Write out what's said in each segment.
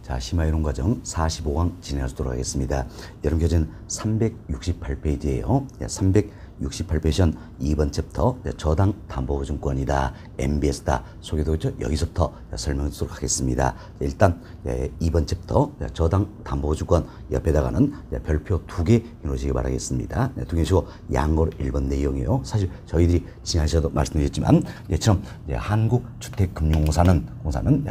자, 심화이론 과정 45강 진행하도록 하겠습니다. 여러분 교재는 368페이지예요. 368페이지는 2번 챕터 저당 담보보증권이다. MBS다. 소개도 있죠. 여기서부터 설명해 주도록 하겠습니다. 일단 2번 챕터 저당 담보보증권 옆에다가는 별표 2개 해놓으시기 바라겠습니다. 2개 주고 양고로 1번 내용이에요. 사실 저희들이 지난시에도 말씀드렸지만 얘처럼 한국주택금융공사는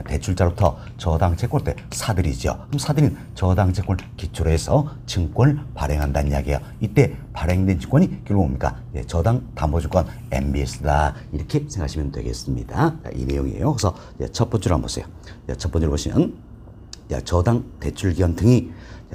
대출자로부터 저당채권을 때 사들이죠. 그럼 사들인 저당채권을 기초로 해서 증권을 발행한다는 이야기예요. 이때 발행된 증권이 결국 뭡니까? 저당 담보증권 MBS다. 이렇게 생각하시면 되겠습니다. 이 내용이에요. 그래서 첫 번째로 한번 보세요. 첫 번째로 보시면 저당 대출기관 등이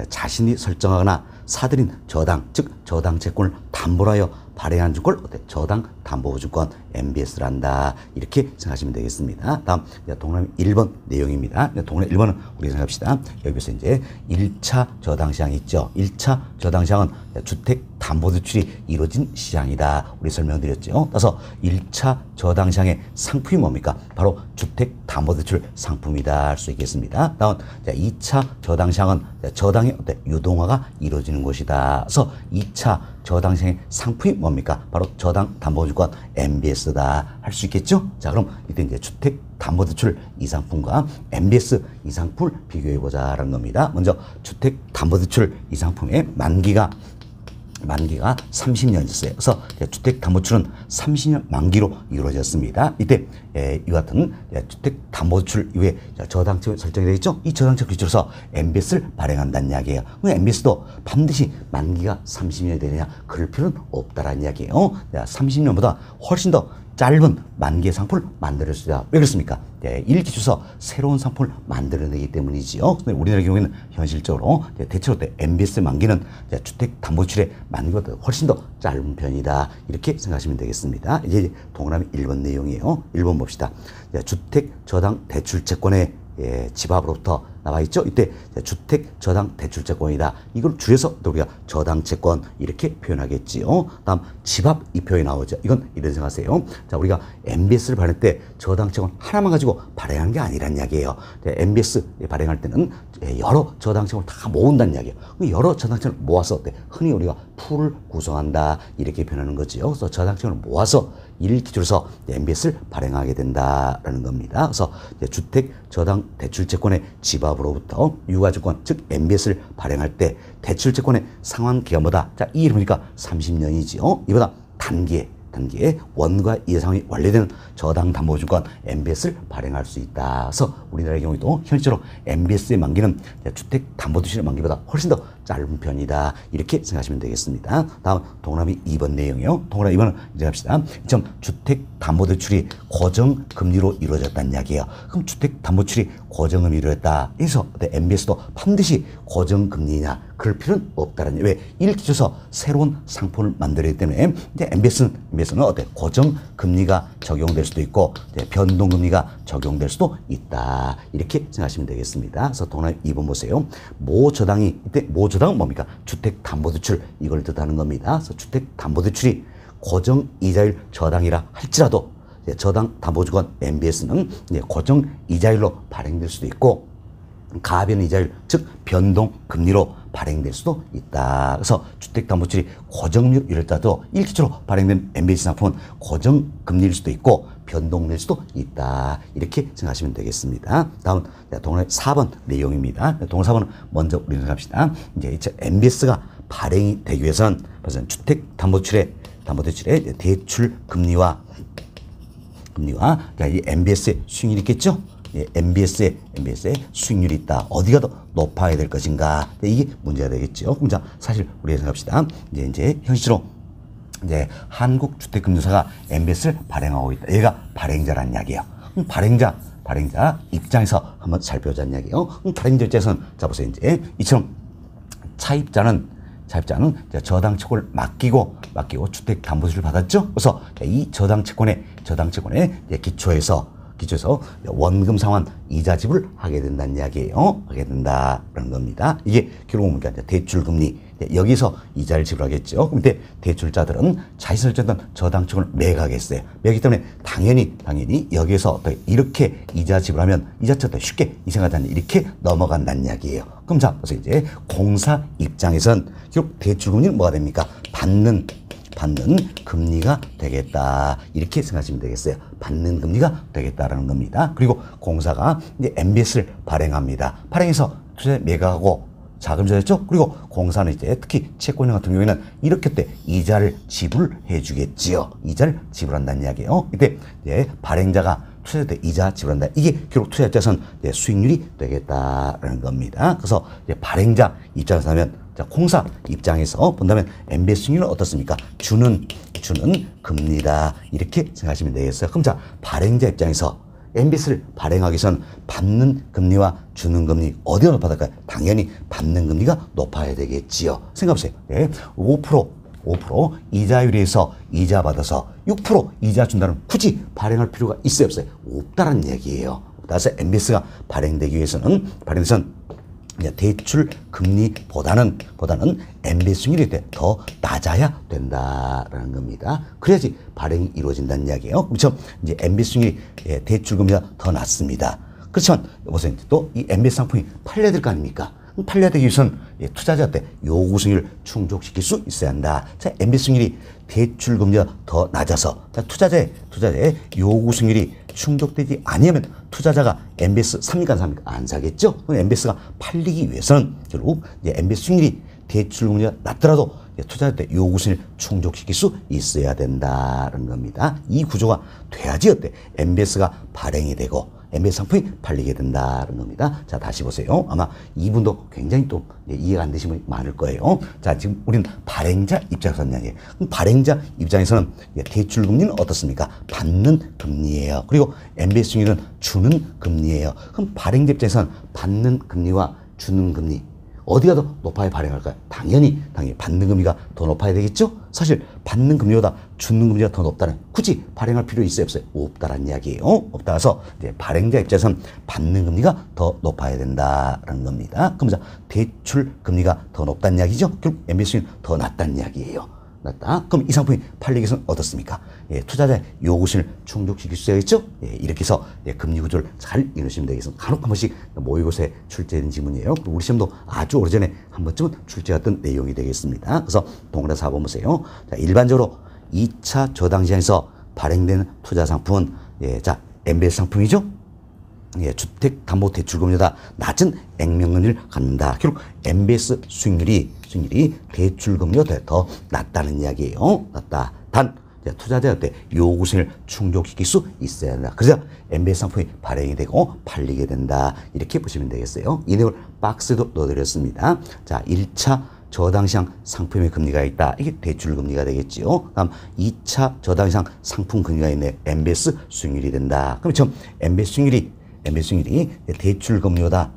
자신이 설정하거나 사들인 저당, 즉 저당채권을 담보로 하여 발행한 증권을 저당 담보증권 MBS란다. 이렇게 생각하시면 되겠습니다. 다음 동그라미 1번 내용입니다. 동그라미 1번은 우리 생각합시다. 여기서 이제 1차 저당시장이 있죠. 1차 저당시장은 주택담보대출이 이루어진 시장이다. 우리 설명드렸죠. 따라서 1차 저당시장의 상품이 뭡니까? 바로 주택담보대출 상품이다 할 수 있겠습니다. 다음 2차 저당시장은 저당의 유동화가 이루어지는 곳이다. 그래서 2차 저당시장의 상품이 뭡니까? 바로 저당 담보증권 MBS다 할 수 있겠죠? 자, 그럼 이때 이제 주택담보대출 이 상품과 MBS 이 상품을 비교해보자라는 겁니다. 먼저 주택담보대출 이 상품의 만기가 30년이었어요. 그래서 주택담보대출은 30년 만기로 이루어졌습니다. 이때 이와 같은 주택담보대출 이후에 저당채권 설정이 되겠죠? 이 저당채권 기초로서 MBS를 발행한다는 이야기예요. MBS도 반드시 만기가 30년이 되느냐 그럴 필요는 없다라는 이야기예요. 30년보다 훨씬 더 짧은 만기의 상품을 만들 수 있다. 왜 그렇습니까? 일 기초서 새로운 상품을 만들어내기 때문이지요. 우리나라 경우에는 현실적으로 대체로 MBS 만기는 주택담보대출의 만기보다 훨씬 더 짧은 편이다. 이렇게 생각하시면 되겠습니다. 이제 동그라미 1번 내용이에요. 1번 봅시다. 주택저당대출채권의 집합으로부터 나와 있죠. 이때 주택저당대출채권이다. 이걸 줄여서 우리가 저당채권 이렇게 표현하겠지요. 다음 집합 이 표현이 나오죠. 이건 이런 생각하세요. 자, 우리가 MBS를 발행할 때 저당채권 하나만 가지고 발행한 게 아니란 이야기예요. MBS 발행할 때는 여러 저당채권을 다 모은다는 이야기예요. 여러 저당채권을 모아서 흔히 우리가 풀을 구성한다 이렇게 표현하는 거지요. 그래서 저당채권을 모아서 이를 기초로 해서 MBS를 발행하게 된다라는 겁니다. 그래서 주택저당대출채권의 집합으로부터 유가증권 즉 MBS를 발행할 때 대출채권의 상환기간보다 이 이름이니까 30년이지요. 이보다 단기에 원과 이해상이 완료되는 저당담보증권 MBS를 발행할 수 있다. 그래서 우리나라의 경우에도 현실적으로 MBS의 만기는 주택담보대출의 만기보다 훨씬 더 짧은 편이다. 이렇게 생각하시면 되겠습니다. 다음 동그라미 2번 내용이요. 동그라미 2번은 이제 합시다. 주택담보대출이 고정금리로 이루어졌다는 이야기예요. 그럼 주택담보대출이 고정금리로 이루어졌다. 그래서 MBS도 반드시 고정금리냐 그럴 필요는 없다는 왜 이를 기초해서 새로운 상품을 만들기 때문에 이제 MBS는 고정금리가 적용될 수도 있고 변동금리가 적용될 수도 있다. 이렇게 생각하시면 되겠습니다. 그래서 동그라미 2번 보세요. 모저당이 이때 모저당은 뭡니까? 주택담보대출 이걸 뜻하는 겁니다. 그래서 주택담보대출이 고정이자율 저당이라 할지라도 저당담보증권 MBS는 고정이자율로 발행될 수도 있고 가변이자율 즉 변동금리로 발행될 수도 있다. 그래서 주택담보대출이 고정률을 따도 일기초로 발행된 MBS 상품은 고정금리일 수도 있고 변동될 수도 있다. 이렇게 생각하시면 되겠습니다. 다음 동그라미 4번 내용입니다. 동그라미 4번은 먼저 우리 생각합시다. 이제 MBS가 발행이 되기 위해서는 주택담보대출의 대출 금리와 이 MBS의 수익률이 있겠죠? MBS의 수익률이 있다. 어디가 더 높아야 될 것인가? 이게 문제가 되겠죠. 그럼 사실 우리가 생각합시다. 이제 현실적으로 한국주택금융사가 MBS를 발행하고 있다. 얘가 발행자라는 이야기예요. 그럼 발행자 입장에서 한번 살펴보자는 이야기예요. 그럼 발행자 입장에서는 보세요. 이제 이처럼 차입자는 저당채권을 맡기고 주택담보대출을 받았죠. 그래서 이 저당채권의 기초에서 원금 상환 이자 지불을 하게 된다는 이야기예요. 하게 된다라는 겁니다. 이게 결국 뭡니까? 대출금리 여기서 이자를 지불하겠죠. 근데 대출자들은 자신을 졌던 저당층을 매각했어요. 매기 때문에 당연히 여기에서 이렇게 이자 지불하면 이자처도 쉽게 이생하다니 이렇게 넘어간다는 이야기예요. 그럼 자, 그래서 이제 공사 입장에선 결국 대출금리는 뭐가 됩니까? 받는 금리가 되겠다. 이렇게 생각하시면 되겠어요. 받는 금리가 되겠다라는 겁니다. 그리고 공사가 이제 MBS를 발행합니다. 발행해서 투자 매각하고 자금 조달했죠. 그리고 공사는 이제 특히 채권형 같은 경우에는 이렇게 때 이자를 지불해 주겠지요. 이자를 지불한다는 이야기예요. 이때 이제 발행자가 투자할 때 이자 지불한다. 이게 결국 투자 입장에서는 수익률이 되겠다라는 겁니다. 그래서 이제 발행자 입장에서 하면 자, 공사 입장에서 본다면 MBS 수익률은 어떻습니까? 주는 금리다. 이렇게 생각하시면 되겠어요. 그럼 자, 발행자 입장에서 MBS를 발행하기 위해서는 받는 금리와 주는 금리 어디가 높아야 될까요? 당연히 받는 금리가 높아야 되겠지요. 생각해보세요. 네, 5% 이자율에서 이자 받아서 6% 이자 준다면 굳이 발행할 필요가 있어요, 없어요? 없다라는 얘기예요. 따라서 MBS가 발행되기 위해서는 대출 금리보다는 MBS 수익률이 더 낮아야 된다라는 겁니다. 그래야지 발행이 이루어진다는 이야기예요. 그렇죠? 이제 MBS 수익률이 대출 금리가 더 낮습니다. 그렇지만 보세요. 또 이 MBS 상품이 팔려야 될 거 아닙니까? 팔려야 되기 위해서는 투자자한테 요구 수익률을 충족시킬 수 있어야 한다. 자, MBS 수익률이 대출 금리가 더 낮아서 투자자의 요구 수익률이 충족되지 아니하면 투자자가 MBS 삽니까 안 사겠죠? MBS가 팔리기 위해서는 결국 이제 MBS 수익률이 대출 금리가 낮더라도 투자자 요구 수익률을 충족시킬 수 있어야 된다는 겁니다. 이 구조가 돼야지 MBS가 발행이 되고 MBS 상품이 팔리게 된다는 겁니다. 자, 다시 보세요. 아마 이분도 굉장히 또 이해가 안 되시는 분이 많을 거예요. 자, 지금 우리는 발행자 입장에서 이야기해요. 발행자 입장에서는 대출 금리는 어떻습니까? 받는 금리예요. 그리고 MBS 수익률은 주는 금리예요. 그럼 발행자 입장에서는 받는 금리와 주는 금리 어디가 더 높아야 발행할까요? 당연히 받는 금리가 더 높아야 되겠죠? 사실 받는 금리보다 주는 금리가 더 높다는 굳이 발행할 필요 있어요, 없어요? 없다라는 이야기예요. 없다서 이제 발행자 입장에서는 받는 금리가 더 높아야 된다라는 겁니다. 그럼 대출 금리가 더 높다는 이야기죠? 결국 MBS는 더 낮다는 이야기예요. 낮다. 그럼 이 상품이 팔리기 위해서는 어떻습니까? 투자자의 요구심을 충족시킬 수 있겠죠? 이렇게 해서 금리 구조를 잘 이루시면 되겠습니다. 간혹 한 번씩 모의고사에 출제된 지문이에요. 그리고 우리 시험도 아주 오래전에 한 번쯤은 출제했던 내용이 되겠습니다. 그래서 동그란 4번 보세요. 자, 일반적으로 2차 저당시장에서 발행되는 투자 상품은 MBS 상품이죠? 주택담보대출금리보다 낮은 액면금리를 갖는다. 결국 MBS 수익률이 대출금리보다 더 낮다는 이야기예요. 낮다. 단 투자자한테 요구 수익률을 충족시킬 수 있어야 한다. 그래서 MBS 상품이 발행이 되고 팔리게 된다. 이렇게 보시면 되겠어요. 이 내용을 박스에도 넣어드렸습니다. 자, 1차 저당시장 상품의 금리가 있다. 이게 대출 금리가 되겠죠. 다음 2차 저당시장 상품 금리가 있네. MBS 수익률이 된다. 그럼 지금 MBS 수익률이 대출 금리보다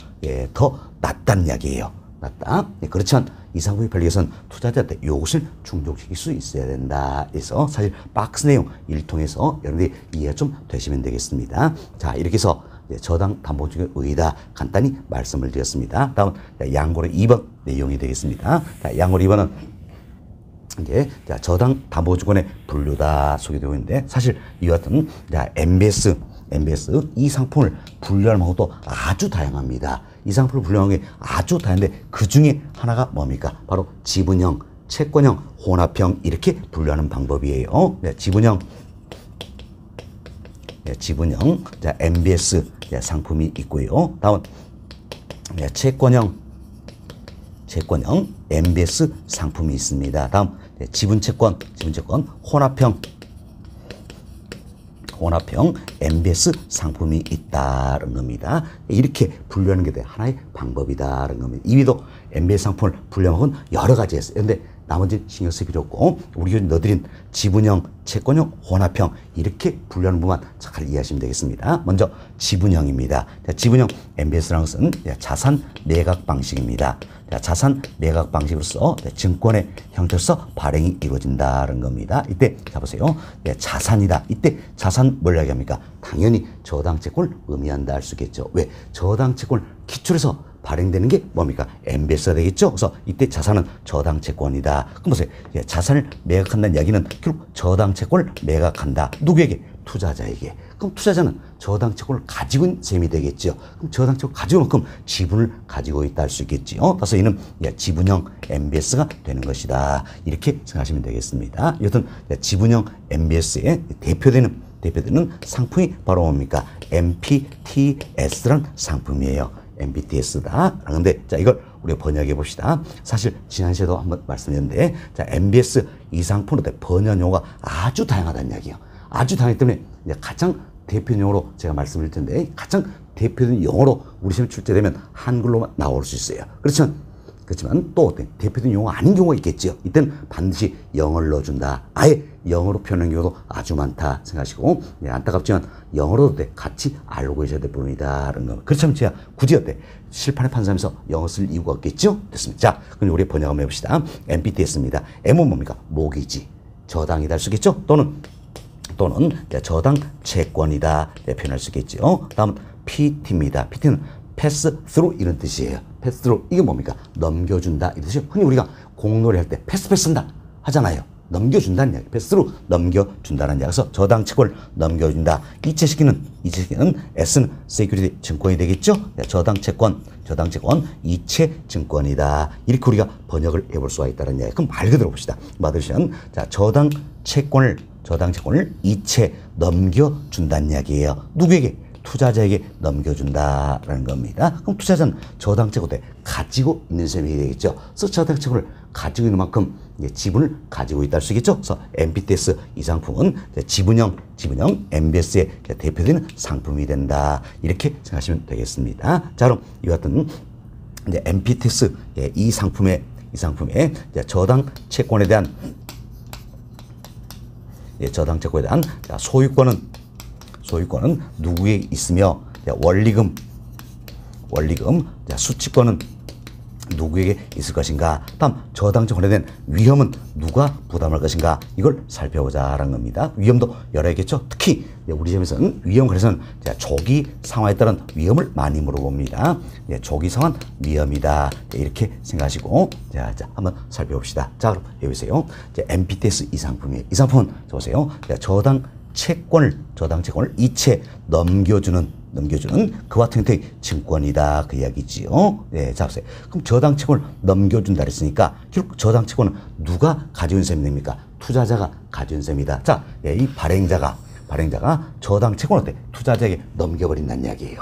더 낮다는 이야기예요. 낮다. 그렇지만 이 상품이 팔리기 위해서는 투자자한테 요구를 충족시킬 수 있어야 된다. 그래서 사실 박스 내용 일통해서 여러분들이 이해가 좀 되시면 되겠습니다. 자, 이렇게 해서 저당 담보증의 의의다 간단히 말씀을 드렸습니다. 다음 양고로 2번 내용이 되겠습니다. 자, 양고로 2번은 이제 저당 담보증권의 분류다 소개되고 있는데 사실 이와 같은 MBS 이 상품을 분류하는 방법도 아주 다양합니다. 이 상품을 분류하는 게 아주 다양한데 그 중에 하나가 뭡니까? 바로 지분형, 채권형, 혼합형 이렇게 분류하는 방법이에요. 지분형 MBS 상품이 있고요. 다음 채권형 MBS 상품이 있습니다. 다음 지분채권 혼합형 MBS 상품이 있다는 겁니다. 이렇게 분류하는 게 하나의 방법이다는 겁니다. 이외에도 MBS 상품을 분류하는 건 여러 가지 있어요. 그런데 나머지 신경 쓸 필요 없고 우리 교수님 넣어드린 지분형, 채권형, 혼합형 이렇게 분류하는 부분만 잘 이해하시면 되겠습니다. 먼저 지분형입니다. 지분형 MBS라는 것은 자산 매각 방식입니다. 자산 매각 방식으로서 증권의 형태로서 발행이 이루어진다는 겁니다. 이때 자 보세요. 자산이다. 이때 자산 뭘 이야기합니까? 당연히 저당채권을 의미한다 할 수 있겠죠. 왜? 저당채권을 기출해서 발행되는 게 뭡니까? MBS가 되겠죠? 그래서 이때 자산은 저당 채권이다. 그럼 보세요. 자산을 매각한다는 이야기는 결국 저당 채권을 매각한다. 누구에게? 투자자에게. 그럼 투자자는 저당 채권을 가지고 있는 셈이 되겠죠. 그럼 저당 채권을 가지고 있는 만큼 지분을 가지고 있다 할 수 있겠지요. 따라서 이는 지분형 MBS가 되는 것이다. 이렇게 생각하시면 되겠습니다. 여튼 지분형 MBS의 대표되는 상품이 바로 뭡니까? MPTS라는 상품이에요. MPTS다. 그런데 자, 이걸 우리가 번역해 봅시다. 사실 지난 시에도 한번 말씀드렸는데, 자, MBS 이 상품으로 번역 용어가 아주 다양하다는 이야기예요. 아주 다양하기 때문에 이제 가장 대표 용어로 제가 말씀드릴 텐데, 가장 대표적인 용어로 우리 시험에 출제되면 한글로만 나올 수 있어요. 그렇지만 또 대표적인 용어 아닌 경우가 있겠죠. 이때는 반드시 영어를 넣어준다. 아예 영어로 표현하는 경우도 아주 많다 생각하시고, 안타깝지만 영어로도 같이 알고 계셔야 될 부분이다. 라는 거. 그렇다면 제가 굳이 실판에 판사하면서 영어 쓸 이유가 없겠죠? 됐습니다. 자, 그럼 우리 번역 한번 해봅시다. MPTS입니다. M은 뭡니까? 모기지. 저당이다 할 수 있겠죠? 또는 저당 채권이다 표현할 수 있겠죠. 다음 PT입니다. PT는 패스 스루 이런 뜻이에요. 패스 스루 이게 뭡니까? 넘겨준다 이런 뜻이에요. 흔히 우리가 공놀이 할 때 패스한다 하잖아요. 넘겨준다는 이야기. 패스로 넘겨준다는 이야기. 그래서 저당 채권을 넘겨준다. 이체시키는 S는 세큐리티 증권이 되겠죠. 저당 채권 이체 증권이다. 이렇게 우리가 번역을 해볼 수가 있다는 이야기. 그럼 말 그대로 봅시다. 맞으시면 자, 저당 채권을 이체 넘겨준다는 이야기예요. 누구에게? 투자자에게 넘겨준다라는 겁니다. 그럼 투자자는 저당 채권을 가지고 있는 셈이 되겠죠. 그래서 저당 채권을 가지고 있는 만큼 지분을 가지고 있다 할 수 있겠죠. 그래서 MPTS 이 상품은 지분형 MBS의 대표되는 상품이 된다. 이렇게 생각하시면 되겠습니다. 자, 그럼 이와 같은 이제 MPTS 이 상품의 저당 채권에 대한 소유권은 누구에게 있으며 원리금, 수취권은 누구에게 있을 것인가. 다음 저당 채권에 대한 위험은 누가 부담할 것인가. 이걸 살펴보자라는 겁니다. 위험도 여러 개겠죠. 특히 우리 점에서는 위험 관련해서는 조기 상황에 따른 위험을 많이 물어봅니다. 조기 상황 위험이다. 이렇게 생각하시고 자, 한번 살펴봅시다. 자, 그럼 여기 보세요. MPTS 이 상품이에요. 이 상품은 보세요. 저당 채권을 이체 넘겨주는 그와 같은 형태의 증권이다. 그 이야기지요. 네, 자, 보세요. 그럼 저당 채권을 넘겨준다 그랬으니까 결국 저당 채권은 누가 가지고 있는 셈이 됩니까? 투자자가 가지고 있는 셈이다. 자, 이 발행자가 저당 채권을 투자자에게 넘겨버린다는 이야기예요.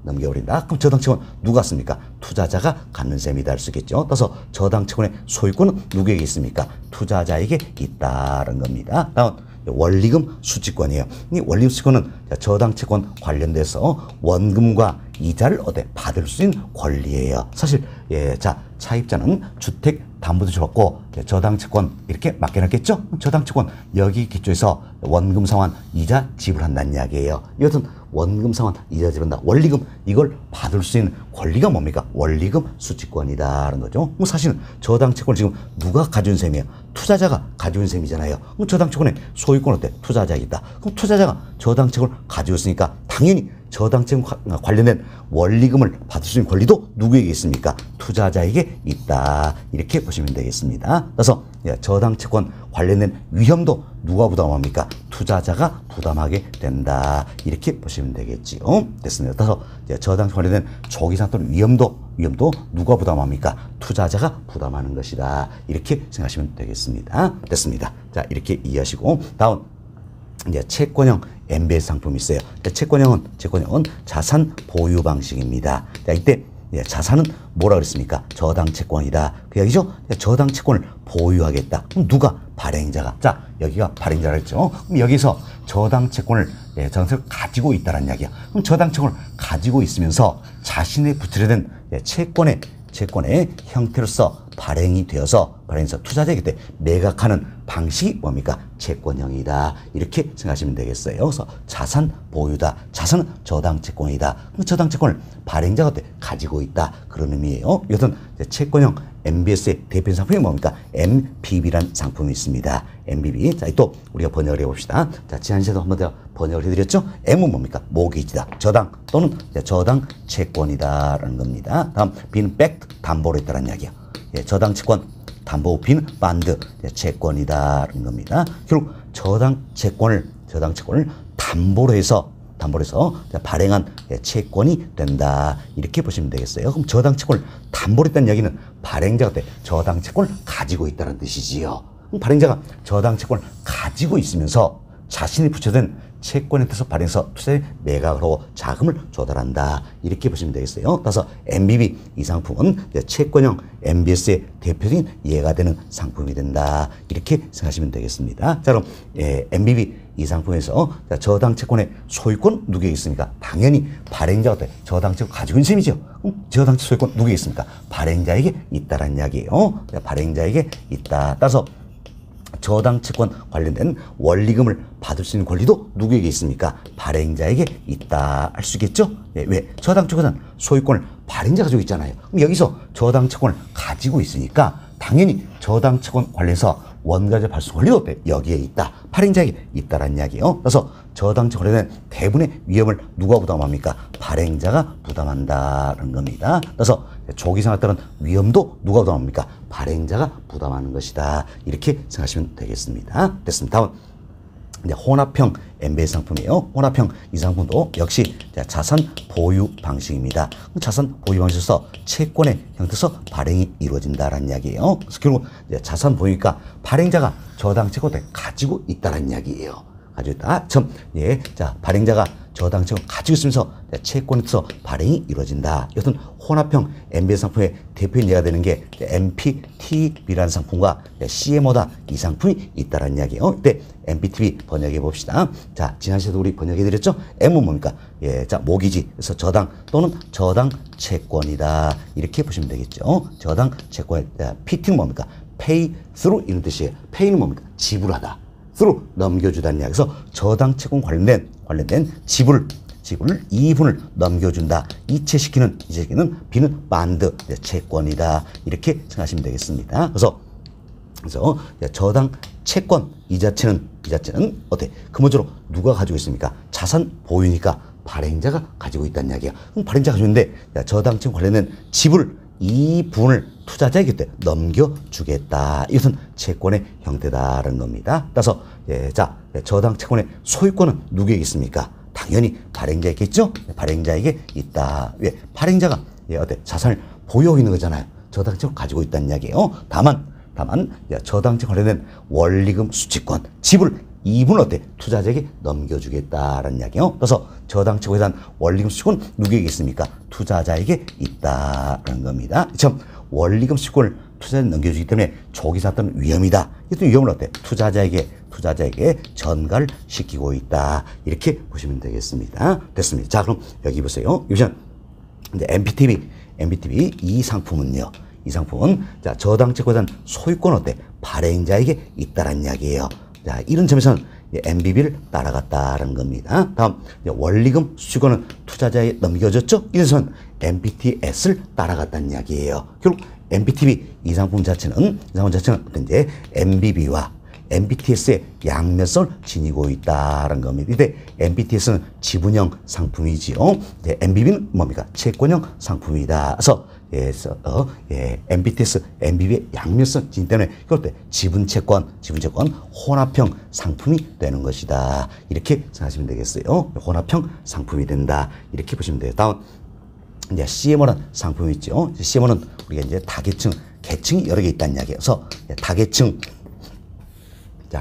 넘겨버린다. 그럼 저당 채권 누가 씁니까? 투자자가 갖는 셈이다 할 수 있겠죠. 따라서 저당 채권의 소유권은 누구에게 있습니까? 투자자에게 있다는 겁니다. 다음 원리금 수취권이에요. 이 원리금 수취권은 저당 채권 관련돼서 원금과 이자를 받을 수 있는 권리예요. 사실 자, 차입자는 주택 담보대출 받고 저당 채권 이렇게 맡겨놨겠죠. 저당 채권 여기 기초에서 원금 상환 이자 지불한다는 이야기예요. 여튼 원금 상환 이자 지불한다. 원리금 이걸 받을 수 있는 권리가 뭡니까? 원리금 수취권이다라는 거죠. 그럼 사실은 저당 채권을 지금 누가 가져온 셈이에요? 투자자가 가져온 셈이잖아요. 그럼 저당 채권의 소유권은 투자자에게 있다. 그럼 투자자가 저당 채권을 가져왔으니까 당연히 저당 채권 관련된 원리금을 받을 수 있는 권리도 누구에게 있습니까? 투자자에게 있다. 이렇게 보시면 되겠습니다. 그래서 저당 채권 관련된 위험도 누가 부담합니까? 투자자가 부담하게 된다. 이렇게 보시면 되겠지요. 됐습니다. 그래서 저당 채권 관련된 조기 상품 위험도 누가 부담합니까? 투자자가 부담하는 것이다. 이렇게 생각하시면 되겠습니다. 됐습니다. 자, 이렇게 이해하시고 다음 이제 채권형 MBS 상품이 있어요. 채권형은 자산 보유 방식입니다. 자, 이때 자산은 뭐라 그랬습니까? 저당 채권이다. 그 얘기죠? 저당 채권을 보유하겠다. 그럼 누가? 발행자가. 자, 여기가 발행자라 했죠. 그럼 여기서 저당 채권을 가지고 있다는 이야기야. 그럼 저당 채권을 가지고 있으면서 자신의 부채된 채권의 형태로서 발행이 되어서 투자자에게 매각하는 방식이 뭡니까? 채권형이다. 이렇게 생각하시면 되겠어요. 그래서 자산 보유다. 자산은 저당 채권이다. 그럼 저당 채권을 발행자가 가지고 있다. 그런 의미예요. 여튼 채권형 MBS의 대표 상품이 뭡니까? MPB라는 상품이 있습니다. MBB. 자, 또 우리가 번역을 해봅시다. 자, 지난 시간에도 한번 더 번역을 해드렸죠. M은 뭡니까? 모기지다. 저당 또는 저당 채권이다라는 겁니다. 다음 B는 backed, 담보로 했다는 이야기야. 예, 저당 채권, 담보 B는 반드, 채권이다라는 겁니다. 결국 저당 채권을 담보로 해서 발행한 채권이 된다. 이렇게 보시면 되겠어요. 그럼 저당 채권을 담보로 했다는 이야기는 발행자가 저당 채권을 가지고 있다는 뜻이지요. 그럼 발행자가 저당 채권을 가지고 있으면서 자신이 부처된 채권에 따라서 발행해서 투자에 매각을 하고 자금을 조달한다. 이렇게 보시면 되겠어요. 따라서 MBB 이 상품은 채권형 MBS의 대표적인 예가 되는 상품이 된다. 이렇게 생각하시면 되겠습니다. 자, 그럼 MBB 이 상품에서 저당 채권의 소유권 누구에게 있습니까? 당연히 발행자가 저당 채권 가지고 있는 셈이죠. 저당 소유권 누구에게 있습니까? 발행자에게 있다라는 이야기예요. 발행자에게 있다. 따라서 저당 채권 관련된 원리금을 받을 수 있는 권리도 누구에게 있습니까? 발행자에게 있다 할 수 있겠죠? 예, 왜? 저당 채권은 소유권을 발행자가 가지고 있잖아요. 그럼 여기서 저당 채권을 가지고 있으니까 당연히 저당 채권 관련해서 원가제 발수 권리도 여기에 있다. 발행자에게 있다라는 이야기예요. 그래서 저당 채권 관련된 대부분의 위험을 누가 부담합니까? 발행자가 부담한다는 겁니다. 그래서 조기 상환에 따른 위험도 누가 부담합니까? 발행자가 부담하는 것이다. 이렇게 생각하시면 되겠습니다. 됐습니다. 다음 이제 혼합형 MBS 상품이에요. 혼합형 이 상품도 역시 자산 보유 방식입니다. 자산 보유 방식에서 채권의 형태에서 발행이 이루어진다라는 이야기예요. 그래서 결국 이제 자산 보유니까 발행자가 저당 채권을 가지고 있다라는 이야기예요. 가지고 있다. 예, 자, 발행자가 저당 채권 가지고 있으면서 채권에서 발행이 이루어진다. 이것은 혼합형 MBS 상품의 대표인 예가 되는 게 MPTB라는 상품과 CMO다. 이 상품이 있다라는 이야기예요. 이때 MPTB 번역해 봅시다. 자, 지난 시간에도 우리 번역해 드렸죠? M은 뭡니까? 예, 자, 모기지. 그래서 저당 또는 저당 채권이다. 이렇게 보시면 되겠죠. 저당 채권. PT는 뭡니까? Pay through 이런 뜻이에요. Pay는 뭡니까? 지불하다. through 넘겨주다는 이야기. 그래서 저당 채권 관련된 지불 2분을 넘겨준다. 이체시키는 B는 반드 채권이다. 이렇게 생각하시면 되겠습니다. 그래서 저당 채권 이 자체는 어때? 근본적으로 누가 가지고 있습니까? 자산 보유니까 발행자가 가지고 있다는 이야기야. 그럼 발행자가 가지고 있는데 저당 채권 관련된 지불 이 부분을 투자자에게 넘겨주겠다. 이것은 채권의 형태다라는 겁니다. 따라서 저당 채권의 소유권은 누구에게 있습니까? 당연히 발행자에게 있겠죠? 발행자에게 있다. 왜? 발행자가 자산을 보유하고 있는 거잖아요. 저당 채권 가지고 있다는 이야기예요. 다만 저당 채권 관련된 원리금 수취권 지불 2분을 투자자에게 넘겨주겠다라는 이야기예요. 그래서 저당 채권에 대한 원리금 수취권 누구에게 있습니까? 투자자에게 있다라는 겁니다. 참 원리금 수취권을 투자자에게 넘겨주기 때문에 조기 사건 위험이다. 이 위험을 투자자에게 전가를 시키고 있다. 이렇게 보시면 되겠습니다. 됐습니다. 자, 그럼 여기 보세요. 이제 MPTB 이 상품은요. 이 상품은 저당 채권에 대한 소유권 발행자에게 있다라는 이야기예요. 자, 이런 점에서는 MBB를 따라갔다는 겁니다. 다음, 원리금 수취권은 투자자에 넘겨졌죠? 이래서는 MPTS를 따라갔다는 이야기예요. 결국 MPTB 이 상품 자체는 이제 MBB와 MPTS의 양면성을 지니고 있다는 겁니다. 이때 MPTS는 지분형 상품이지요. MBB는 뭡니까? 채권형 상품이다. 그래서 MPTS, MBB의 양면성 지니 때문에 이럴 지분 채권 혼합형 상품이 되는 것이다. 이렇게 생각하시면 되겠어요. 혼합형 상품이 된다. 이렇게 보시면 돼요. 다음 이제 CMO라는 상품이 있죠. CMO는 우리가 이제 계층이 여러 개 있다는 이야기예요. 그래서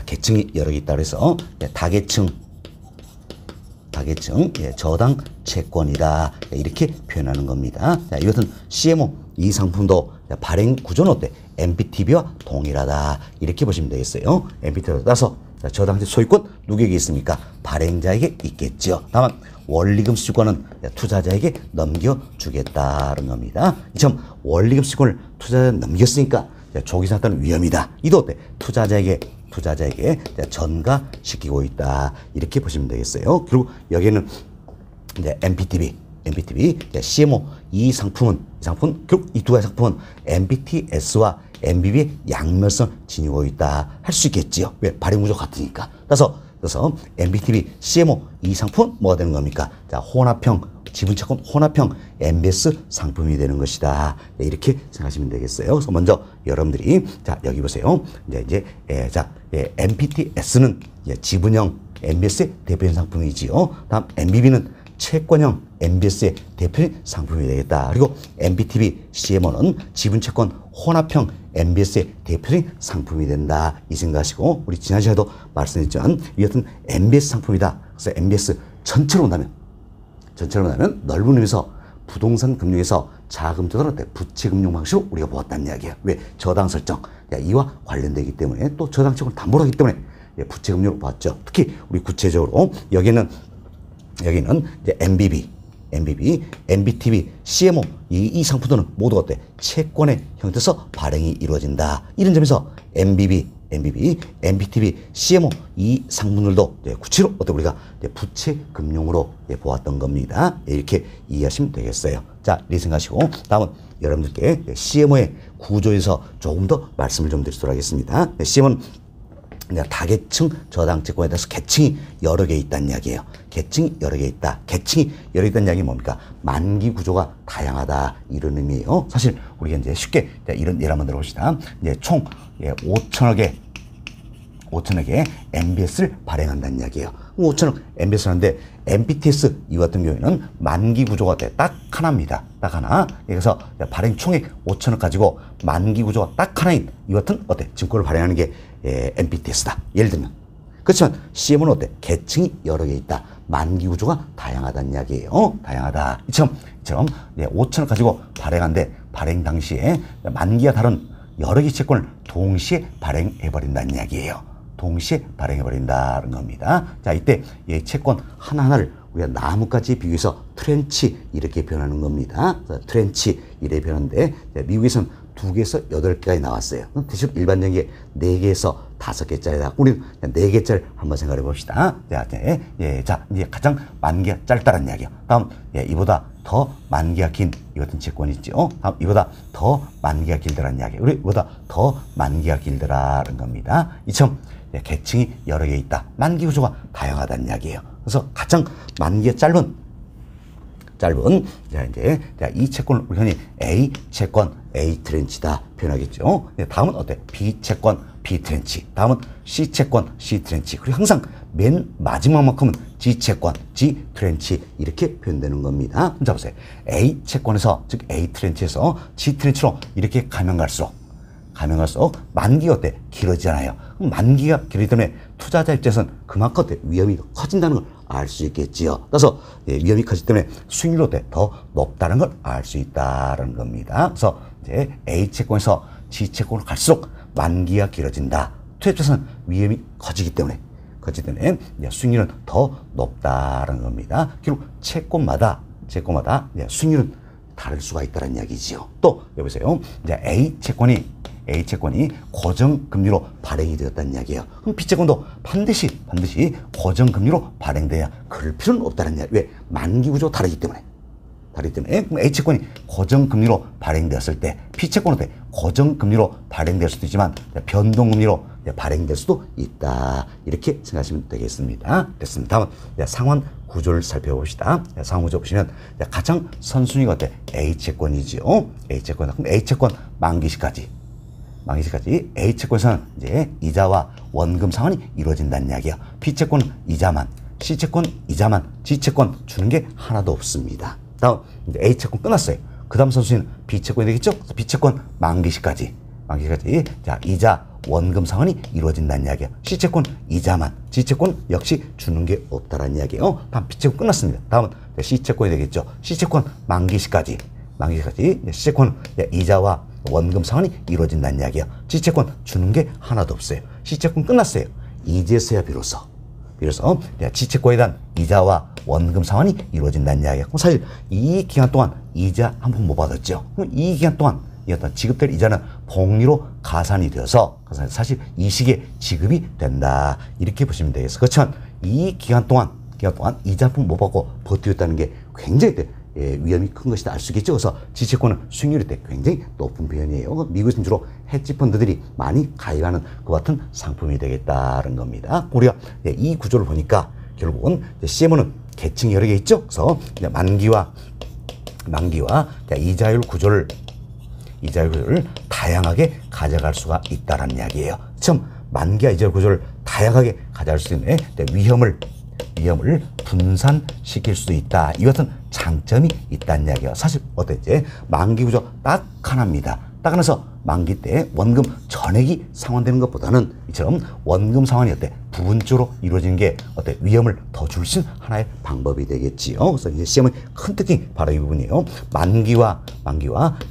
계층이 여러 개 있다 그래서 다계층 저당 채권이다. 이렇게 표현하는 겁니다. 자, 이것은 CMO 이 상품도 발행 구조는 MPTB와 동일하다. 이렇게 보시면 되겠어요. MPTB에 따라서 저당 소유권 누구에게 있습니까? 발행자에게 있겠죠. 다만 원리금 수취권은 투자자에게 넘겨주겠다는 겁니다. 이처럼 원리금 수취권을 투자자에 넘겼으니까 조기 사건 위험이다. 이도 투자자에게 전가시키고 있다. 이렇게 보시면 되겠어요. 그리고 여기에는 이제 MPTB, CMO 이 상품 결국 이 두 가지 상품은 MPTS와 MBB의 양면성 지니고 있다 할 수 있겠지요. 왜? 발행 구조 같으니까. 그래서 MBTV CMO 이 상품 뭐가 되는 겁니까? 자, 혼합형 지분채권 혼합형 MBS 상품이 되는 것이다. 네, 이렇게 생각하시면 되겠어요. 그래서 먼저 여러분들이 자 여기 보세요. MPTS는 지분형 MBS의 대표적인 상품이지요. 다음 MBB는 채권형 MBS의 대표적인 상품이 되겠다. 그리고 MBTV CMO는 지분채권 혼합형 MBS의 대표적인 상품이 된다. 이 생각하시고 우리 지난 시간에도 말씀드렸지만 이 같은 MBS 상품이다. 그래서 MBS 전체로 본다면 넓은 의미에서 부동산 금융에서 자금 조달할 때 부채 금융 방식으로 우리가 보았다는 이야기예요. 왜? 저당 설정. 이와 관련되기 때문에 또 저당 채권을 담보로 하기 때문에 부채 금융으로 봤죠. 특히 우리 구체적으로 여기는 이제 MBB, MBTV, CMO 이 상품들은 모두 어때? 채권의 형태에서 발행이 이루어진다. 이런 점에서 MBB, MBTV, CMO 이 상품들도 구체로 어때 우리가 부채 금융으로 보았던 겁니다. 이렇게 이해하시면 되겠어요. 자, 이렇게 생각하시고 다음은 여러분들께 CMO의 구조에서 조금 더 말씀을 좀 드리도록 하겠습니다. CMO는 다계층 저당채권에 대해서 계층이 여러 개 있다는 이야기예요. 계층이 여러 개 있다. 계층이 여러 개 있다는 이야기는 뭡니까? 만기 구조가 다양하다. 이런 의미예요. 사실 우리가 이제 쉽게 이런 예를 한번 들어봅시다. 이제 총 5천억의 MBS를 발행한다는 이야기예요. 5천억 MBS를 하는데 MPTS 이 같은 경우에는 만기 구조가 딱 하나입니다. 딱 하나. 그래서 발행 총액 5천억 가지고 만기 구조가 딱 하나인 이 같은 증권을 발행하는 게 MPTS다. 예를 들면. 그렇지만 CMO는 계층이 여러 개 있다. 만기 구조가 다양하다는 이야기예요. 다양하다. 이처럼 5천억 가지고 발행한데 발행 당시에 만기가 다른 여러 개 채권을 동시에 발행해버린다는 이야기예요. 동시에 발행해버린다는 겁니다. 자, 이때 이 채권 하나하나를 우리가 나뭇가지에 비교해서 트렌치 이렇게 표현하는 겁니다. 트렌치 이렇게 표현하는데 미국에서는 2개에서 8개까지 나왔어요. 대신 일반적인 게 4개에서 5개짜리다. 우리는 4개짜리 한번 생각해 봅시다. 자, 이제 가장 만기가 짧다는 이야기요. 다음, 이보다 더 만기가 긴 이 같은 채권이 있죠. 다음, 이보다 더 만기가 길더라는 이야기. 우리 이보다 더 만기가 길더라는 겁니다. 이처럼 계층이 여러 개 있다. 만기 구조가 다양하다는 이야기예요. 그래서 가장 만기가 짧은 이 채권을 우리 흔히 A 채권 A 트렌치다 표현하겠죠. 다음은 B 채권 B 트렌치. 다음은 C 채권 C 트렌치. 그리고 항상 맨 마지막만큼은 G 채권 G 트렌치 이렇게 표현되는 겁니다. 자 보세요. A 채권에서 즉 A 트렌치에서 G 트렌치로 이렇게 가면 갈수록 만기가 길어지잖아요. 그럼 만기가 길어지기 때문에 투자자 입장에서는 그만큼 위험이 커진다는 걸 알 수 있겠지요. 그래서 위험이 커지기 때문에 수익률도 더 높다는 걸 알 수 있다는 겁니다. 그래서 이제 A 채권에서 G 채권으로 갈수록 만기가 길어진다. 투자 입장에서는 위험이 커지기 때문에 수익률은 더 높다는 겁니다. 결국 채권마다 수익률은 다를 수가 있다는 이야기지요. 또 여보세요. 이제 A 채권이 고정금리로 발행이 되었다는 이야기예요. 그럼 B채권도 반드시 고정금리로 발행돼야 그럴 필요는 없다는 이야기. 왜? 만기 구조 다르기 때문에. 그럼 A채권이 고정금리로 발행되었을 때 B채권은 고정금리로 발행될 수도 있지만 변동금리로 발행될 수도 있다. 이렇게 생각하시면 되겠습니다. 됐습니다. 다음은 상환 구조를 살펴봅시다. 상환 구조 보시면 가장 선순위가 A채권이지요. A채권. 그럼 A채권 만기시까지 A채권에서는 이제 이자와 원금 상환이 이루어진다는 이야기예요. B채권은 이자만, C채권 이자만, G채권 주는 게 하나도 없습니다. 다음 이제 A채권 끝났어요. 그 다음 선수는 B채권이 되겠죠? B채권 만기시까지 자 이자 원금 상환이 이루어진다는 이야기예요. C채권 이자만, G채권 역시 주는 게 없다라는 이야기예요. 다음 B채권 끝났습니다. 다음은 C채권이 되겠죠? C채권 만기시까지 C채권 이자와 원금 상환이 이루어진다는 이야기예요. G채권 주는 게 하나도 없어요. C채권 끝났어요. 이제서야 비로소 G채권에 대한 이자와 원금 상환이 이루어진다는 이야기예요. 그럼 사실 이 기간 동안 이자 한 번 못 받았죠. 그럼 이 기간 동안 이 어떤 지급될 이자는 복리로 가산이 되어서 사실 이 시기에 지급이 된다. 이렇게 보시면 되겠어요. 그렇지만 이 기간 동안 이자 한 번 못 받고 버티었다는 게 굉장히 위험이 큰 것이다 알 수 있겠죠. 그래서 지채권은 수익률이 굉장히 높은 편이에요. 미국에서는 주로 헤지펀드들이 많이 가입하는 그 같은 상품이 되겠다는 겁니다. 우리가 이 구조를 보니까 결국은 CMO는 계층이 여러 개 있죠. 그래서 만기와 이자율 구조를 다양하게 가져갈 수가 있다는 이야기예요. 처음 만기와 이자율 구조를 다양하게 가져갈 수 있는 위험을 분산시킬 수도 있다. 이 같은 장점이 있다는 이야기예요. 사실 어땠지? 만기 구조 딱 하나입니다. 딱 하나서 만기 때 원금 전액이 상환되는 것보다는 이처럼 원금 상환이 부분적으로 이루어지는 게 위험을 더 줄 수 있는 하나의 방법이 되겠지요. 그래서 이제 CM의 큰 특징이 바로 이 부분이에요. 만기와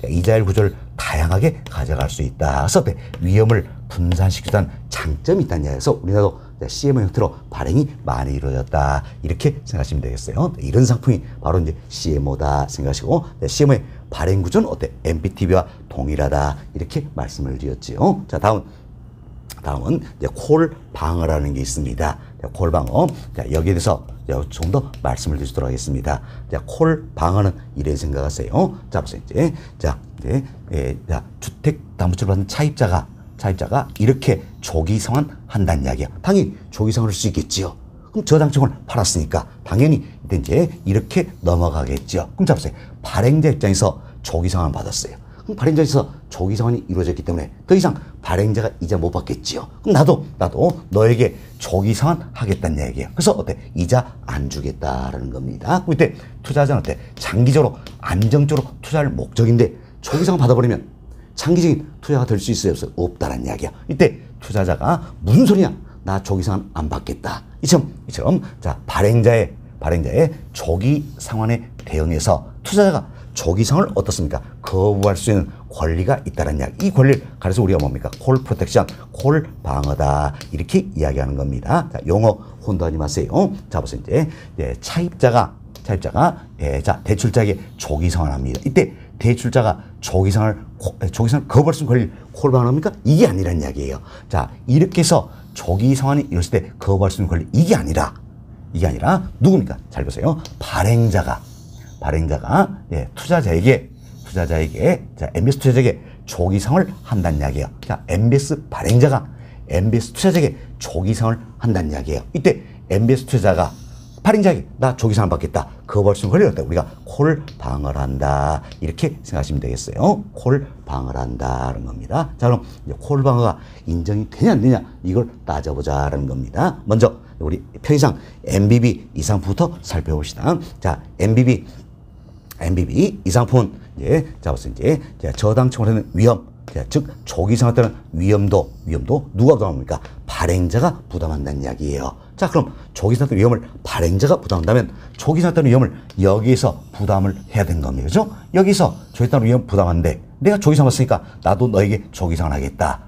이자율 구조를 다양하게 가져갈 수 있다. 그래서 위험을 분산시키는 장점이 있다는 이야기에서 우리나라도 CMO 형태로 발행이 많이 이루어졌다. 이렇게 생각하시면 되겠어요. 이런 상품이 바로 이제 CMO다 생각하시고, CMO의 발행 구조는 MPTV와 동일하다. 이렇게 말씀을 드렸지요. 자, 다음은 이제 콜 방어라는 게 있습니다. 콜 방어. 자, 여기에 대해서 좀 더 말씀을 드리도록 하겠습니다. 자, 콜 방어는 이래 생각하세요. 자, 보세요. 주택담보대출 받는 차입자가 이렇게 조기 상환한다는 이야기야. 당연히 조기 상환할 수 있겠지요. 그럼 저당채권을 팔았으니까 당연히 이제 이렇게 넘어가겠죠. 그럼 자 보세요. 발행자 입장에서 조기 상환 받았어요. 그럼 발행자에서 조기 상환이 이루어졌기 때문에 더 이상 발행자가 이자 못 받겠지요. 그럼 나도 너에게 조기 상환 하겠다는 얘기예요. 그래서 이자 안 주겠다라는 겁니다. 이때 투자자는 장기적으로 안정적으로 투자할 목적인데 조기 상환 받아버리면 장기적인 투자가 될 수 있어요? 없어요? 없다라는 이야기야. 이때 투자자가 무슨 소리냐? 나 조기 상환 안 받겠다. 이처럼 자, 발행자의 조기 상환에 대응해서 투자자가 조기 상환을 어떻습니까? 거부할 수 있는 권리가 있다는 이야기. 이 권리를 가려서 우리가 뭡니까? 콜 프로텍션, 콜 방어다. 이렇게 이야기하는 겁니다. 자, 용어 혼동하지 마세요. 자, 보세요. 이제 차입자가 대출자에게 조기 상환합니다. 이때 대출자가 조기 상환을 거부할 수 있는 권리를 콜 방어합니까? 이게 아니란 이야기예요. 자, 이렇게 해서 조기 상환이 이뤘을 때 거부할 수 있는 권리 이게 아니라 누굽니까? 잘 보세요. 발행자가 투자자에게 자, MBS 투자자에게 조기 상환을 한다는 이야기예요. 자, MBS 발행자가 MBS 투자자에게 조기 상환을 한다는 이야기예요. 이때 MBS 투자자가 발행자에게 나 조기 상환 받겠다. 거부할 수 있는 권리를 우리가 콜 방어를 한다. 이렇게 생각하시면 되겠어요. 콜 방어를 한다는 겁니다. 자, 그럼 이제 콜 방어가 인정이 되냐 안 되냐 이걸 따져보자라는 겁니다. 먼저 우리 편의상 MBB 이 상품부터 살펴봅시다. 자, MBB 이 상품은 자, 보세요. 이제 저당채권에는 위험, 즉 조기 상환 때는 위험도 누가 부담합니까? 발행자가 부담한다는 이야기예요. 자, 그럼 조기 상환 위험을 발행자가 부담한다면 조기 상환 위험을 여기에서 부담을 해야 되는 겁니다. 그죠? 여기서 조기 상환 위험 부담하는데 내가 조기 상환 했으니까 나도 너에게 조기 상환 하겠다.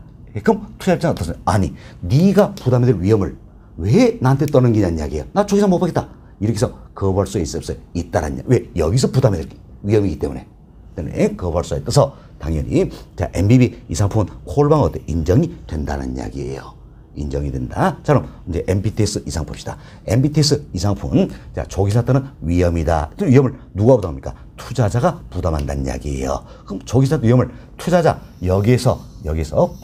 그럼 투자자는 어떻습니까? 아니, 네가 부담해야 될 위험을 왜 나한테 떠넘기냐는 이야기예요. 나 조기 상환 못 받겠다. 이렇게 해서 거부할 수 있어요? 없어요? 있다라는 이야기. 왜? 여기서 부담해야 될 위험이기 때문에. 거부할 수가 있어서 당연히 자, MBB 이 상품은 콜 방어 인정이 된다는 이야기예요. 인정이 된다. 자, 그럼 이제 MBTS 이 상품 봅시다. MBTS 이 상품은 자, 조기 상환 때는 위험이다. 위험을 누가 부담합니까? 투자자가 부담한다는 이야기예요. 그럼 조기 상환 위험을 투자자 여기에서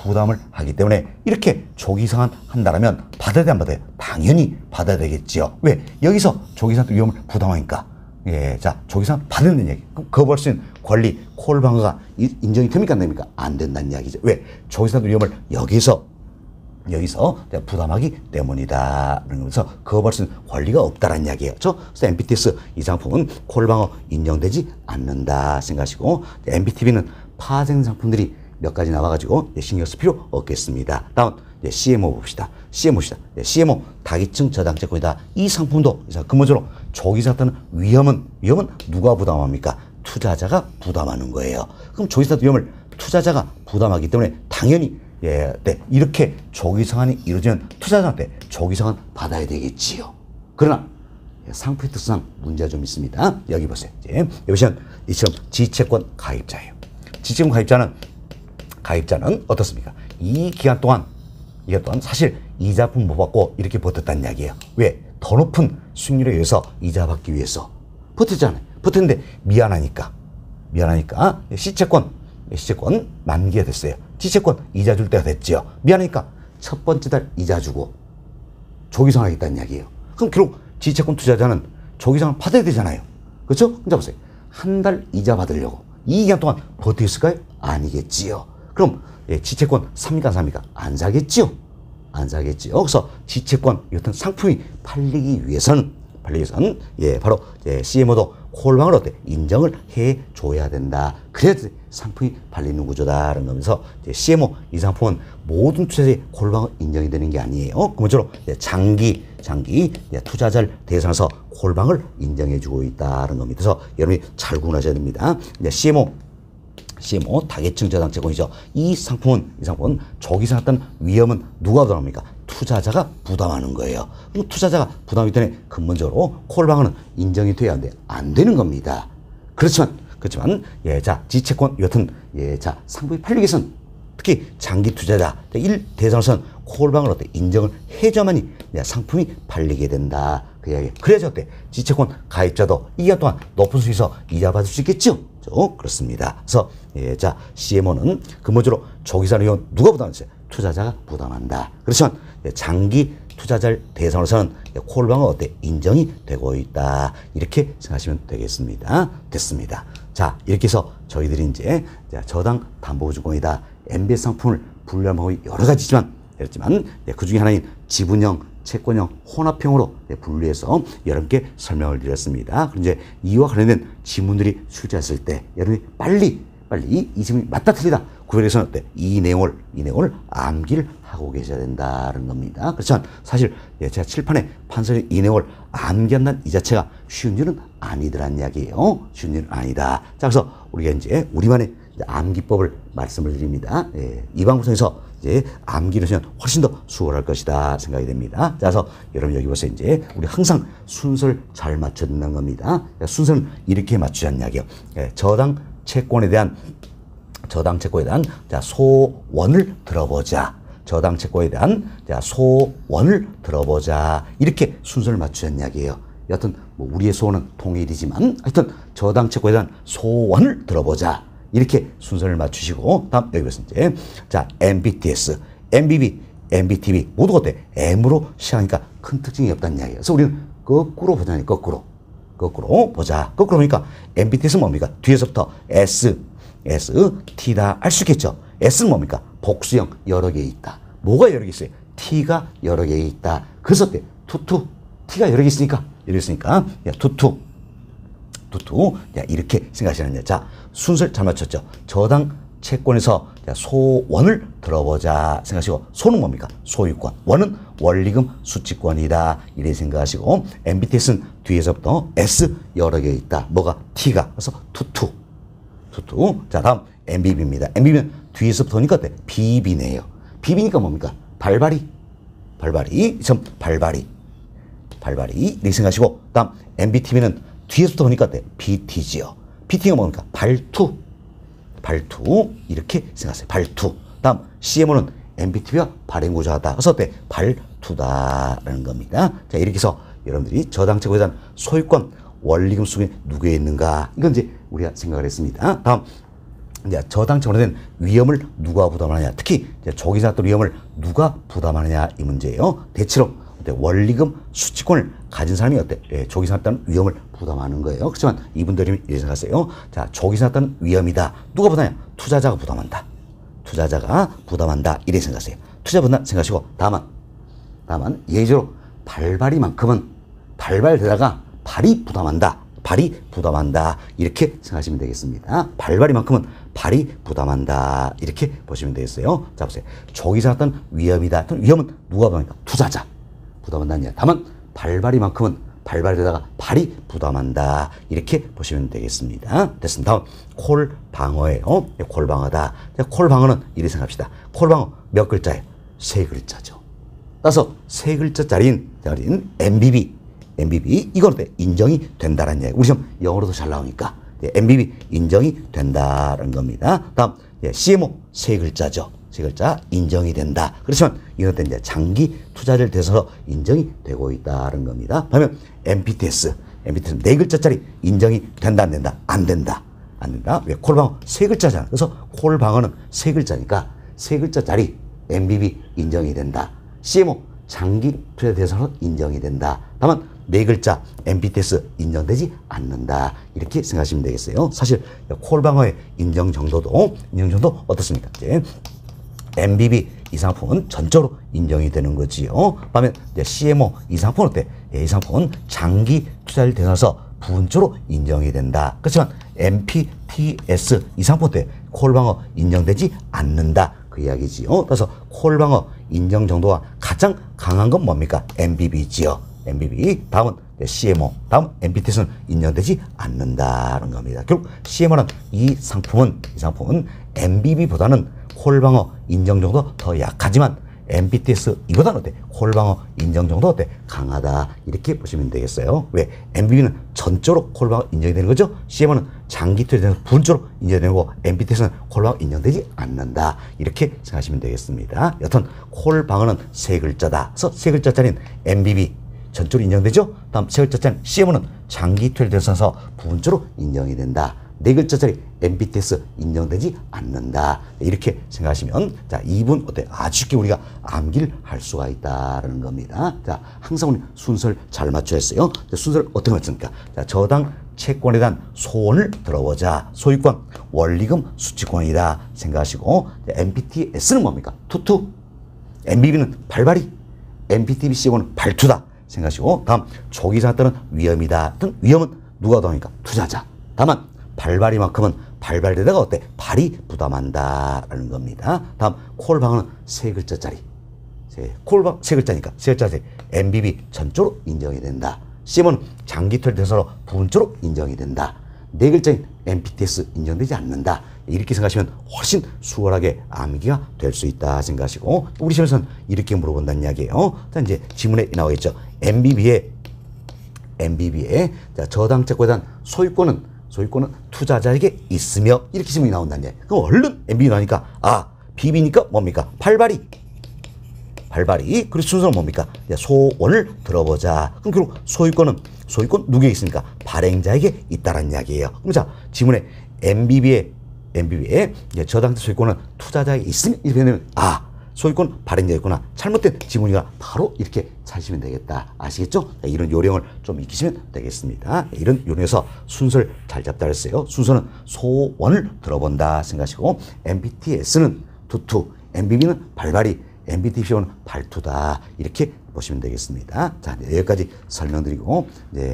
부담을 하기 때문에 이렇게 조기 상환 한다라면 받아야 돼 안 받아요? 당연히 받아야 되겠지요. 왜? 여기서 조기 상환 위험을 부담하니까. 예, 자, 조기 상환 받는 얘기. 그럼 거부할 수 있는 권리, 콜 방어가 인정이 됩니까? 안 됩니까? 안 된다는 이야기죠. 왜? 조기 상환 위험을 여기서 부담하기 때문이다. 그래서 거부할 수 있는 권리가 없다는 이야기예요. 그래서 MBTS 이 상품은 콜 방어 인정되지 않는다 생각하시고, MBTV는 파생 상품들이 몇 가지 나와가지고 신경 쓸 필요 없겠습니다. 다음 CMO 봅시다. CMO 다기층 저당채권이다. 이 상품도 근본적으로 조기 상환 때는 위험은 누가 부담합니까? 투자자가 부담하는 거예요. 그럼 조기 상환 위험을 투자자가 부담하기 때문에 당연히 이렇게 조기 상환이 이루어지면 투자자한테 조기 상환 받아야 되겠지요. 그러나 상품의 특성상 문제가 좀 있습니다. 여기 보세요. 여기서는 이처럼 지채권 가입자예요. 지채권 가입자는 어떻습니까? 이 기간 동안 사실 이자품 못 받고 이렇게 버텼다는 이야기예요. 왜? 더 높은 수익률에 의해서 이자 받기 위해서 버텼잖아요. 붙었는데 미안하니까 시채권 만기가 됐어요. 지채권 이자 줄 때가 됐지요. 미안하니까 첫 번째 달 이자 주고 조기상환하겠다는 이야기예요. 그럼 결국 지채권 투자자는 조기상환 받아야 되잖아요. 그렇죠? 자 보세요. 한 달 이자 받으려고 이 기간 동안 버텼을까요? 아니겠지요. 그럼 지채권 삽니까 안 삽니까? 안 사겠지요. 안 사겠지요. 그래서 지채권 이것은 상품이 팔리기 위해서는 바로 CMO도 콜방을 어때? 인정을 해줘야 된다. 그래야지 상품이 팔리는 구조다라는 거면서 CMO 이 상품은 모든 투자자의 콜방을 인정이 되는 게 아니에요. 그모쪼록 장기 투자자를 대상해서 콜방을 인정해주고 있다는 겁니다. 그래서 여러분이 잘 구분하셔야 됩니다. CMO 다계층 저당 채권이죠. 이 상품은 저기서 났던 위험은 누가 부담합니까? 투자자가 부담하는 거예요. 그럼 투자자가 부담하기 때문에 근본적으로 콜방은 인정이 돼야 안 되는 겁니다. 그렇지만 지채권 여튼 상품이 팔리기 위해서는 특히 장기 투자자 1 대상으로서는 콜방을 인정을 해줘야만이 상품이 팔리게 된다. 그 이야기. 그래야지 지채권 가입자도 이 기간 동안 높은 수익에서 이자 받을 수 있겠죠. 그렇습니다. 그래서 CMO는 근본적으로 조기상환 위험 누가 부담하겠어요? 투자자가 부담한다. 그렇지만 장기 투자자를 대상으로서는 콜방은 인정이 되고 있다. 이렇게 생각하시면 되겠습니다. 됐습니다. 자, 이렇게 해서 저희들이 이제 저당 담보보증권이다. MBS 상품을 분류한 방법이 여러 가지지만 그 중에 하나인 지분형, 채권형, 혼합형으로 분류해서 여러분께 설명을 드렸습니다. 그럼 이제 이와 관련된 질문들이 출제했을 때 여러분이 빨리 이 질문이 맞다 틀리다 구별해서는 이 내용을 암기를 하고 계셔야 된다는 겁니다. 그렇지만 사실 제가 칠판에 판서는 이 내용을 암기한다는 이 자체가 쉬운 일은 아니더란 이야기예요. 쉬운 일은 아니다. 자, 그래서 우리가 이제 우리만의 암기법을 말씀을 드립니다. 이 방송 통해서 암기를 하면 훨씬 더 수월할 것이다 생각이 됩니다. 자, 그래서 여러분 여기 보세요. 이제 우리 항상 순서를 잘 맞춰야 된다는 겁니다. 순서는 이렇게 맞추자는 이야기예요. 저당 채권에 대한 소원을 들어보자. 저당 채권에 대한 소원을 들어보자. 이렇게 순서를 맞추자는 이야기예요. 여하튼 우리의 소원은 통일이지만 하여튼 저당 채권에 대한 소원을 들어보자. 이렇게 순서를 맞추시고 다음 여기 보세요. MBTS, MBB, MBTV 모두가 M으로 시작하니까 큰 특징이 없다는 이야기예요. 그래서 우리는 거꾸로 보자니 거꾸로 보자. 거꾸로 보니까 MBTS는 뭡니까? 뒤에서부터 S, T다 알 수 있겠죠. S는 뭡니까? 복수형 여러 개 있다. 뭐가 여러 개 있어요? T가 여러 개 있다. 그래서 투투 T가 여러 개 있으니까 투투 이렇게 생각하시는 거예요. 자, 순서를 잘 맞췄죠. 저당 채권에서 소원을 들어보자 생각하시고 소는 뭡니까? 소유권. 원은 원리금 수취권이다. 이렇게 생각하시고 MBTS는 뒤에서부터 S 여러 개 있다. 뭐가? T가. 그래서 투투. 자, 다음 MBB입니다. MBB는 뒤에서부터 오니까 BB네요. BB니까 뭡니까? 발발이. 이렇게 생각하시고 다음 MBTV는 뒤에서부터 오니까 BT지요. BT가 뭡니까? 발투 이렇게 생각하세요. 발투. 다음 CMO는 MBTV와 발행구조하다. 그래서 발투다라는 겁니다. 자, 이렇게 해서 여러분들이 저당 채권에 대한 소유권 원리금 수익이 누구에 있는가 이건 이제 우리가 생각을 했습니다. 다음 저당 채권에 대한 위험을 누가 부담하느냐, 특히 조기상환 위험을 누가 부담하느냐 이 문제예요. 대체로 원리금 수취권을 가진 사람이 조기상환 위험을 부담하는 거예요. 그렇지만 이분들이 이렇게 생각하세요. 자, 조기상환 위험이다. 누가 부담하냐? 투자자가 부담한다. 이렇게 생각하세요. 투자 부담 생각하시고 다만 예외적으로 발발이만큼은 발발되다가 발이 부담한다. 이렇게 생각하시면 되겠습니다. 발발이만큼은 발이 부담한다. 이렇게 보시면 되겠어요. 자, 보세요. 조기상환 위험이다. 위험은 누가 부담합니까? 투자자. 부담한다는 다만 발발이만큼은 발발되다가 발이 부담한다. 이렇게 보시면 되겠습니다. 됐습니다. 다음 콜방어예요. 콜방어다. 콜방어는 이렇게 생각합시다. 콜방어 몇 글자예요? 3글자죠. 따라서 3글자짜리인 MBB 이건 인정이 된다라는 얘기. 우리 시험 영어로도 잘 나오니까 MBB 인정이 된다라는 겁니다. 다음 CMO 3글자죠. 3글자 인정이 된다. 그렇지만 이런 때 장기 투자를 대해서 인정이 되고 있다는 겁니다. 그러면 MBTS MBTS는 네 글자짜리 인정이 된다 안 된다? 안 된다. 안 된다. 왜? 콜방어 세 글자잖아. 그래서 콜방어는 세 글자니까 세 글자짜리 MBB 인정이 된다. CMO 장기 투자 대상으로 인정이 된다. 다만 네 글자 MBTS 인정되지 않는다. 이렇게 생각하시면 되겠어요. 사실 콜방어의 인정 정도도 어떻습니까? 이제 MBB 이 상품은 전적으로 인정이 되는 거지요. 반면 CMO 이 상품은 어때? 이 상품은 장기 투자를 대상에서 부분적으로 인정이 된다. 그렇지만 MPTS 이 상품 때 콜방어 인정되지 않는다. 그 이야기지요. 그래서 콜방어 인정 정도가 가장 강한 건 뭡니까? MBB지요. MBB 다음은 CMO 다음 MPTS는 인정되지 않는다는 겁니다. 결국 CMO는 이 상품은 MBB보다는 콜방어 인정 정도 더 약하지만 MPTS 이보다는 어때? 콜방어 인정 정도 어때? 강하다. 이렇게 보시면 되겠어요. 왜? MBB는 전적으로 콜방어 인정이 되는 거죠. CMO는 장기 투자에 대해서 부분적으로 인정되고 MPTS는 콜방어 인정되지 않는다. 이렇게 생각하시면 되겠습니다. 여튼 콜방어는 세 글자다. 그래서 세 글자짜리는 MBB 전적으로 인정되죠. 다음 세 글자짜리 CMO는 장기 투자에 대해서 부분적으로 인정이 된다. 네 글자짜리 MPTS 인정되지 않는다. 이렇게 생각하시면 자 2분 어때? 아주 쉽게 우리가 암기를 할 수가 있다는 겁니다. 자 항상 우리 순서를 잘 맞춰야 했어요. 순서를 어떻게 맞춥니까? 자 저당 채권에 대한 소원을 들어보자. 소유권, 원리금, 수취권이다 생각하시고 MPTS는 뭡니까? 투투. MBB는 발발이. MPTB CMO는 발투다 생각하시고 다음 조기자 또는 위험이다. 위험은 누가 더하니까? 투자자. 다만 발발이만큼은 발발되다가 어때? 발이 부담한다라는 겁니다. 다음 콜방어는 세 글자짜리. 콜방 세 글자니까 세 글자짜리 MBB 전적으로 인정이 된다. CMO는 장기 투자 대상으로 부분적으로 인정이 된다. 네 글자인 MPTS 인정되지 않는다. 이렇게 생각하시면 훨씬 수월하게 암기가 될 수 있다 생각하시고 우리 시험에서는 이렇게 물어본다는 이야기예요. 자 이제 지문에 나오겠죠. MBB의 자, 저당채권에 대한 소유권은 투자자에게 있으며 이렇게 질문이 나온다는 얘기예요. 그럼 얼른 MBB 나오니까 BB니까 뭡니까? 발발이. 그리고 순서는 뭡니까? 소원을 들어보자. 그럼 결국 소유권 누구에게 있습니까? 발행자에게 있다는 이야기예요. 그럼 자 지문에 MBB의 저당채 소유권은 투자자에게 있으면 이렇게 되면 소유권 발행자였구나. 잘못된 지문이가 바로 이렇게 찾으시면 되겠다. 아시겠죠? 이런 요령을 좀 익히시면 되겠습니다. 이런 요령에서 순서를 잘 잡다 그랬어요. 순서는 소원을 들어본다 생각하시고 MPTS는 투투, MBB는 발발이, MPTC는 발투다. 이렇게 보시면 되겠습니다. 자, 여기까지 설명드리고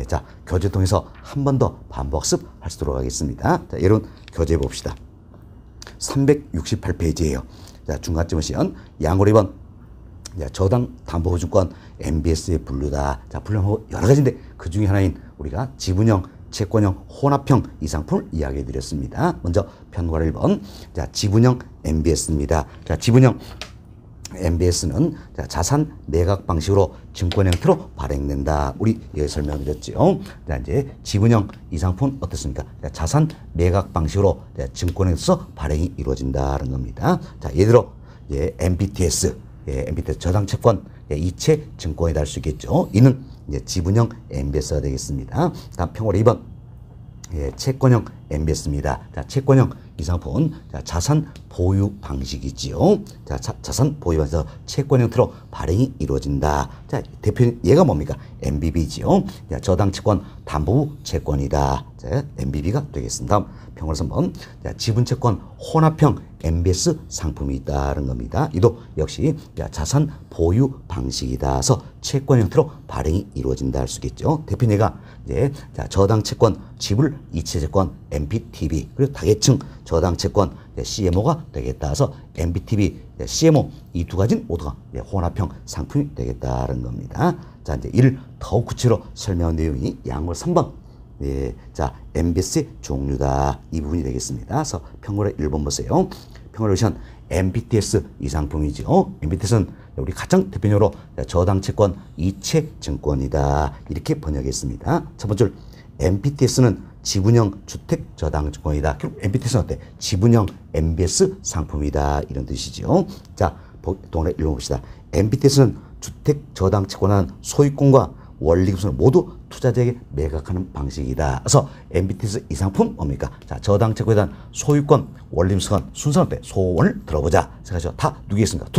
자 교재 통해서 한 번 더 반복습 하시도록 하겠습니다. 자, 이런 교재 봅시다. 368페이지예요. 자, 중간쯤 시연 양호로 2번 저당 담보보증권 MBS에 분류다. 자, 분류하고 여러 가지인데 그 중에 하나인 우리가 지분형, 채권형, 혼합형 이 상품을 이야기해 드렸습니다. 먼저 편과로 1번. 자, 지분형 MBS입니다. 자, 지분형 MBS는 자산 매각 방식으로 증권 형태로 발행된다. 우리 예 설명드렸죠. 자, 이제 지분형 이 상품 어떻습니까? 자산 매각 방식으로 증권 형태에서 발행이 이루어진다는 겁니다. 자, 예를 들어 MPTS, MPTS 저당 채권 이체 증권이다 할 수 있겠죠. 이는 이제 지분형 MBS가 되겠습니다. 다음 평월 2번. 채권형 MBS입니다. 자, 채권형 이 상품은 자산 보유 방식이지요. 자, 자산 보유 방식에서 채권 형태로 발행이 이루어진다. 자, 대표는 얘가 뭡니까? MBB지요. 자, 저당 채권 담보 채권이다. 자, MBB가 되겠습니다. 다음 평월 3번. 자, 지분 채권 혼합형 MBS 상품이 있다는 겁니다. 이도 역시 자산 보유 방식이다. 그래서 채권 형태로 발행이 이루어진다 할 수 있겠죠. 대표는 얘가 저당 채권 지불 이체 채권 MPTB 그리고 다계층 저당 채권 CMO가 되겠다. 그래서 MPTB, CMO 이 두 가지는 모두가 혼합형 상품이 되겠다는 겁니다. 자, 이제 이를 더욱 구체로 설명한 내용이 양월 3번. 자, MBS의 종류다. 이 부분이 되겠습니다. 그래서 평월의 1번 보세요. 평월의 시간 MPTS 이 상품이죠. MPTS는 우리 가장 대표적으로 저당 채권 이체 증권이다. 이렇게 번역했습니다. 첫 번째 MPTS는 지분형 주택 저당 증권이다. 결국 MPTS는 어때? 지분형 MBS 상품이다. 이런 뜻이죠. 자, 동그라미 읽어봅시다. MPTS는 주택 저당 채권한 소유권과 원리금속을 모두 투자자에게 매각하는 방식이다. 그래서 MBTS 이 상품 뭡니까? 자, 저당채권에 대한 소유권, 원리금속은 순서는 때 소원을 들어보자. 그래서 다 누구에 있습니까?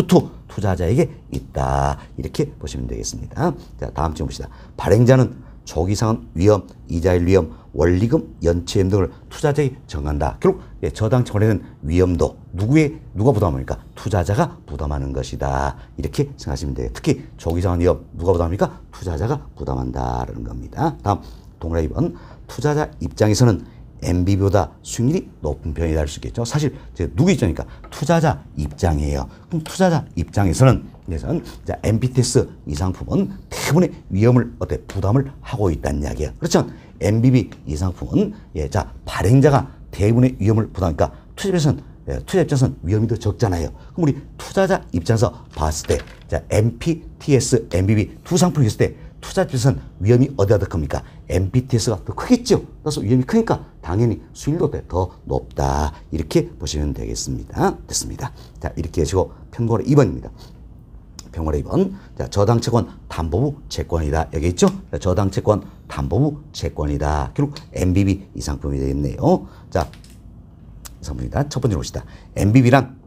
투자자에게 있다. 이렇게 보시면 되겠습니다. 자, 다음 질문 봅시다. 발행자는 조기상환 위험, 이자율 위험, 원리금 연체 위험 등을 투자자에게 정한다. 결국 저당채권에 대한 위험도 누가 부담합니까? 투자자가 부담하는 것이다. 이렇게 생각하시면 돼요. 특히 조기상환 위험 누가 부담합니까? 투자자가 부담한다라는 겁니다. 다음 동그라미 2번 투자자 입장에서는 MBB보다 수익률이 높은 편이다 할 수 있겠죠. 사실 누구 입장입니까? 투자자 입장이에요. 그럼 투자자 입장에서는 MBTS 이 상품은 대부분의 위험을 부담을 하고 있다는 이야기예요. 그렇죠? MBB 이 상품은 발행자가 대부분의 위험을 부담하니까 투자 입장에서는 위험이 더 적잖아요. 그럼 우리 투자자 입장에서 봤을 때 MPTS, MBB 두 상품을 했을 때 투자 입장에서는 위험이 어디가 더 큽니까? MPTS가 더 크겠죠. 그래서 위험이 크니까 당연히 수익률도 더 높다. 이렇게 보시면 되겠습니다. 됐습니다. 자, 이렇게 하시고 편곡 2번입니다. 편곡 2번. 자, 저당채권 담보부 채권이다. 여기 있죠? 저당채권 담보부 채권이다. 결국 MBB 이 상품이 되겠네요. 자, 상품입니다. 첫 번째로 봅시다. MBB란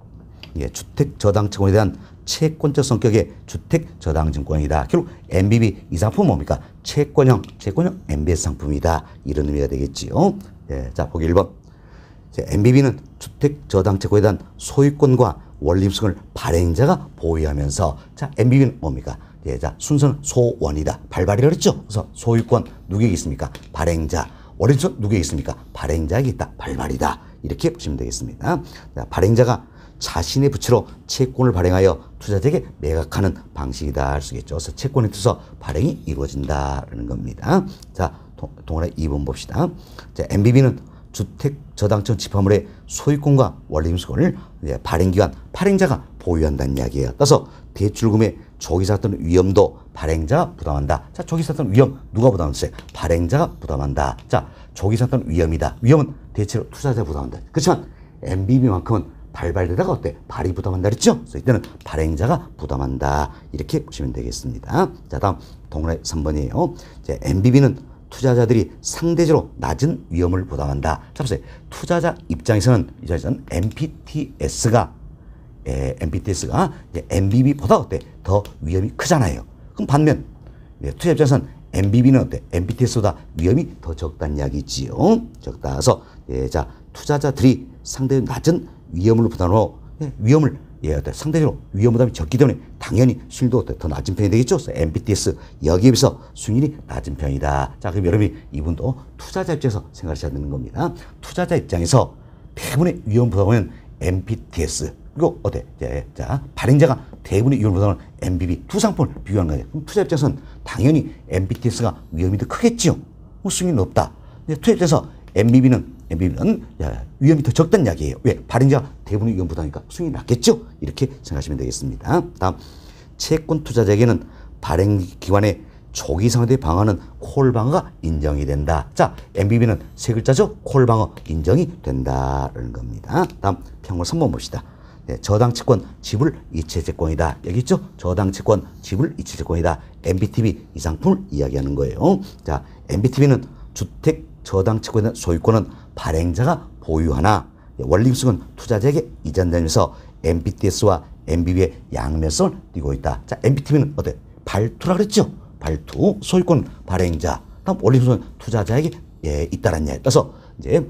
주택 저당채권에 대한 채권적 성격의 주택 저당증권이다. 결국 MBB 이 상품은 뭡니까? 채권형 MBS 상품이다. 이런 의미가 되겠지요. 자, 보기 1번. MBB는 주택 저당채권에 대한 소유권과 원리금속을 발행자가 보유하면서 MBB는 뭡니까? 자, 순서는 소원이다. 발발이라고 그랬죠? 그래서 소유권 누구에게 있습니까? 발행자. 원리금속 누구에게 있습니까? 발행자에게 있다. 발발이다. 이렇게 보시면 되겠습니다. 자, 발행자가 자신의 부채로 채권을 발행하여 투자자에게 매각하는 방식이다 할 수 있겠죠. 그래서 채권에 투서 발행이 이루어진다라는 겁니다. 자, 동그라미 2번 봅시다. 자, MBB는 주택 저당채권 집화물의 소유권과 원리금속을 발행기관 발행자가 보유한다는 이야기예요. 따라서 대출금의 조기사건 위험도 발행자가 부담한다. 자, 조기사건 위험 누가 부담하겠어요? 발행자가 부담한다. 자, 조기사건 위험이다. 위험은 대체로 투자자가 부담한다. 그렇지만 MBB만큼은 발발되다가 발이 부담한다 그랬죠? 그래서 이때는 발행자가 부담한다. 이렇게 보시면 되겠습니다. 자, 다음 동그라미 3번이에요. 자, MBB는 투자자들이 상대적으로 낮은 위험을 부담한다. 자, 보세요. 투자자 입장에서는 MPTS가 MBB보다 더 위험이 크잖아요. 그럼 반면 투자 입장에서는 MBB는 MPTS보다 위험이 더 적다는 이야기지요. 적다. 그래서 자, 투자자들이 상대적으로 낮은 위험을 부담으로 위험을 상대적으로 위험 부담이 적기 때문에 당연히 수익률도 더 낮은 편이 되겠죠. 그래서 MPTS 여기에 비해서 수익률이 낮은 편이다. 자, 그럼 여러분이 이분도 투자자 입장에서 생각하셔야 되는 겁니다. 투자자 입장에서 대부분의 위험 부담은 MPTS 그리고 자, 발행자가 대부분의 위험 부담은 MBB 두 상품을 비교하는 거예요. 그럼 투자 입장에서는 당연히 MPTS가 위험이 더 크겠죠. 수익률이 높다. 투자 입장에서 MBB는 위험이 더 적다는 이야기예요. 왜? 발행자가 대부분의 위험 부담이니까 수익이 낮겠죠? 이렇게 생각하시면 되겠습니다. 다음, 채권 투자자에게는 발행기관의 조기상환에 방어하는 콜방어가 인정이 된다. 자, MBB는 세 글자죠? 콜방어 인정이 된다는 겁니다. 다음, 평물 3번 봅시다. 저당채권 지불 이체채권이다. 여기 있죠? 저당채권 지불 이체채권이다. MBTV 이 상품을 이야기하는 거예요. 자, MBTV는 주택 저당채권에 대한 소유권은 발행자가 보유하나 원리금속은 투자자에게 이전되면서 MPTS와 MBB의 양면성을 띠고 있다. 자, MPTV는 발투라 그랬죠? 발투, 소유권 발행자, 다음 원리금속은 투자자에게 있다는 이야기. 따라서 이제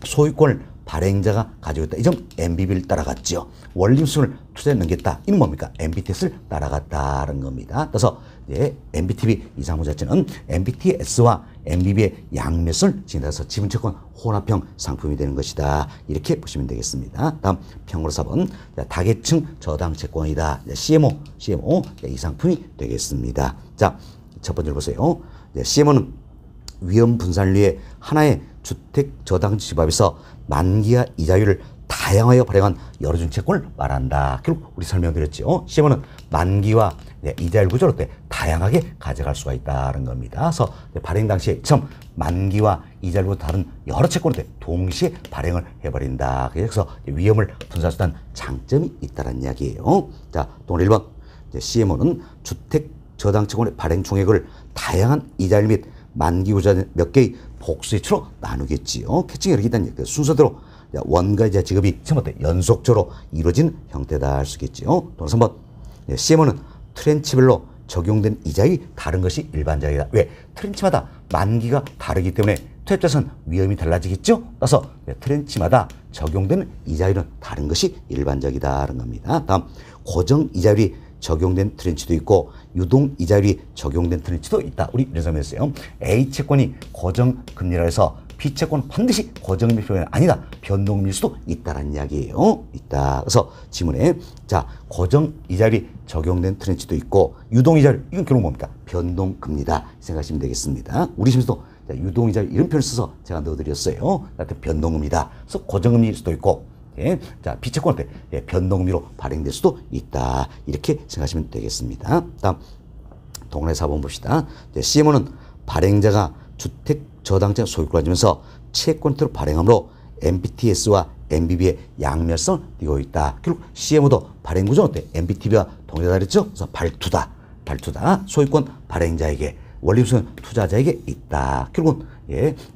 소유권을 발행자가 가지고 있다. 이 점 MBB를 따라갔죠. 원리금속을 투자에 넘겼다. 이는 뭡니까? MPTS를 따라갔다는 겁니다. 따라서 이제 MBTV 이 상품 자체는 MPTS와 MBB의 양면성을 지니면서 지분채권 혼합형 상품이 되는 것이다. 이렇게 보시면 되겠습니다. 다음 평으로 4번 다계층 저당채권이다. CMO 이 상품이 되겠습니다. 자, 첫 번째로 보세요. CMO는 위험 분산을 위해 하나의 주택 저당 집합에서 만기와 이자율을 다양하게 발행한 여러 종 채권을 말한다. 결국 우리 설명드렸죠. CMO는 만기와 이자율 구조를 다양하게 가져갈 수가 있다는 겁니다. 그래서 발행 당시에 처음 만기와 이자율과 다른 여러 채권을 동시에 발행을 해버린다. 그래서 위험을 분산할 수 있다는 장점이 있다는 이야기예요. 자, 동일 1번 CMO는 주택 저당 채권의 발행 총액을 다양한 이자율 및 만기 구자 몇 개의 복수이체로 나누겠지요. 캐칭이 이렇게 있다는 얘기예요. 순서대로 원가 이자 지급이 연속적으로 이루어진 형태다 할 수 있겠지요. 또 3번 CMO는 트렌치별로 적용된 이자율이 다른 것이 일반적이다. 왜? 트렌치마다 만기가 다르기 때문에 투자자선 위험이 달라지겠죠? 따라서 트렌치마다 적용되는 이자율은 다른 것이 일반적이다라는 겁니다. 다음 고정 이자율이 적용된 트렌치도 있고 유동 이자율이 적용된 트렌치도 있다. 우리 이런 설명을 했어요. A 채권이 고정 금리라 해서 B 채권은 반드시 고정금리 표현이 아니다. 변동금리일 수도 있다라는 이야기예요. 있다. 그래서 지문에 자 고정 이자율이 적용된 트렌치도 있고 유동 이자율 이건 결국 뭡니까? 변동금리다 생각하시면 되겠습니다. 우리 시험에서도 유동 이자율 이런 표현을 써서 제가 넣어드렸어요. 변동금리다. 그래서 고정금리일 수도 있고 예. 자 비채권한테 변동금리로 발행될 수도 있다. 이렇게 생각하시면 되겠습니다. 다음 동네 4번 봅시다. CMO는 발행자가 주택 저당자 소유권을 가지면서 채권으로 발행하므로 MBTS와 MBB의 양면성을 띠고 있다. 결국 CMO도 발행 구조는 어때? MBTB와 동일하다 그랬죠? 그래서 발투다. 소유권 발행자에게 원리수는 투자자에게 있다. 결국은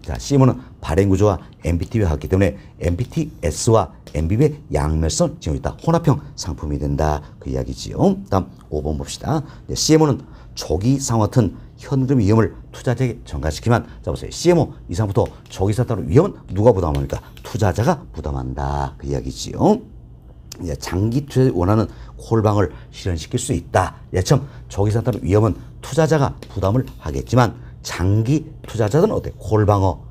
자 CMO는 발행 구조와 MBTB와 같기 때문에 MBTS와 MBB의 양면성을 지니고 있다. 혼합형 상품이 된다. 그 이야기지요. 다음 5번 봅시다. CMO는 조기 상황 같은 현금 위험을 투자자에게 전가시키면 자 보세요. CMO 이상부터 조기 사태로 위험은 누가 부담합니까? 투자자가 부담한다. 그 이야기지요. 장기 투자를 원하는 콜방을 실현시킬 수 있다. 참 조기 사태로 위험은 투자자가 부담을 하겠지만 장기 투자자들은 어때? 콜방어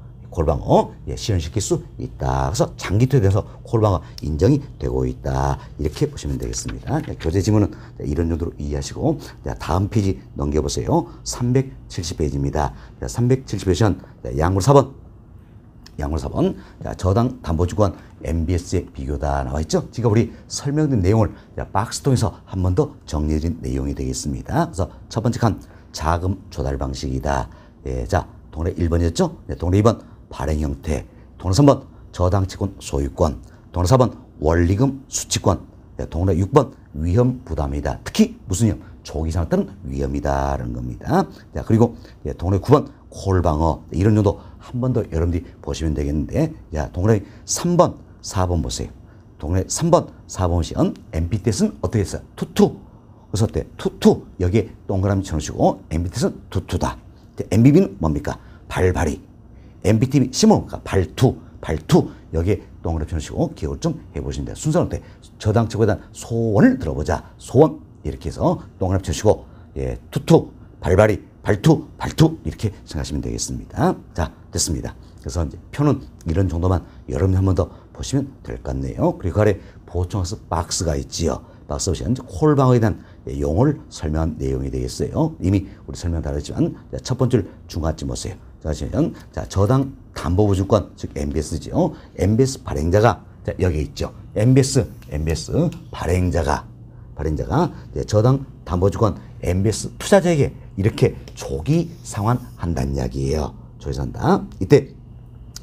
실현시킬 수 있다. 그래서 장기 투자에 대해서 콜방어 인정이 되고 있다. 이렇게 보시면 되겠습니다. 교재 지문은 이런 정도로 이해하시고 다음 페이지 넘겨보세요. 370페이지입니다. 370페이지는 양물 4번. 저당 담보주권 MBS의 비교다 나와 있죠. 지금 우리 설명된 내용을 박스 통해서 한 번 더 정리해드린 내용이 되겠습니다. 그래서 첫 번째 칸 자금 조달 방식이다. 자 동네 1번이었죠. 동네 2번 발행 형태, 동네 3번 저당 채권 소유권, 동네 4번 원리금 수취권, 동네 6번 위험 부담이다. 특히 무슨 위험? 조기 상황에 따른 위험이다라는 겁니다. 자 그리고 동네 9번 콜방어 이런 정도 한 번 더 여러분들이 보시면 되겠는데 자 동네 3번 4번 보세요. 동네 3번 4번 보시면 MBTS는 어떻게 했어요? 투투. 그래서 어때? 투투 여기에 동그라미 쳐놓으시고 MBTS는 투투다. MBB는 뭡니까? 발발이. MBTB CMO가 발투 여기에 동그라미 쳐놓으시고 기억을 좀 해보시면 돼요. 순서는 어때? 저당 채권에 대한 소원을 들어보자. 소원 이렇게 해서 동그라미 쳐주시고 투투 발발이 발투 이렇게 생각하시면 되겠습니다. 자 됐습니다. 그래서 이제 표는 이런 정도만 여러분이 한 번 더 보시면 될 것 같네요. 그리고 그 아래 보충학습 박스가 있지요. 박스 보시면 콜방어에 대한 용어를 설명한 내용이 되겠어요. 이미 우리 설명 다 했지만 첫 번째를 중간쯤 보세요. 자 저당 담보보증권 즉 MBS지요. MBS 발행자가 자, 여기 있죠. MBS 발행자가 저당 담보주권 MBS 투자자에게 이렇게 조기 상환한다는 이야기예요. 조기 상환한다. 이때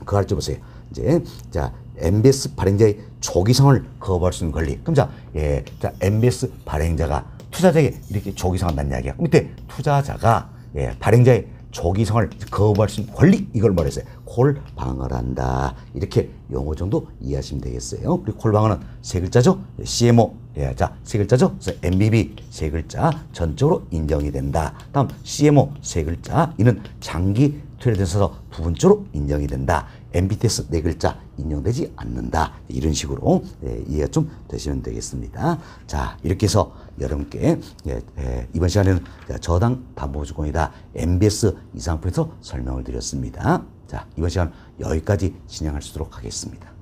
그 아래 좀 보세요. 이제 자 MBS 발행자의 조기 상환을 거부할 수 있는 권리. 그럼 자 MBS 발행자가 투자자에게 이렇게 조기 상환한다는 이야기야. 밑에 투자자가 발행자의 조기 상환을 거부할 수 있는 권리 이걸 말했어요. 콜방어를 한다. 이렇게 용어 정도 이해하시면 되겠어요. 그리고 콜방어는 세 글자죠. CMO 세 글자죠. 그래서 MBB 세 글자 전적으로 인정이 된다. 다음 CMO 세 글자 이는 장기 투자에 대해서 부분적으로 인정이 된다. MBTS 네 글자 인정되지 않는다. 이런 식으로 이해가 좀 되시면 되겠습니다. 자 이렇게 해서 여러분께 이번 시간에는 저당 담보주권이다. MBS 이 상품에서 설명을 드렸습니다. 자 이번 시간 여기까지 진행할 수 있도록 하겠습니다.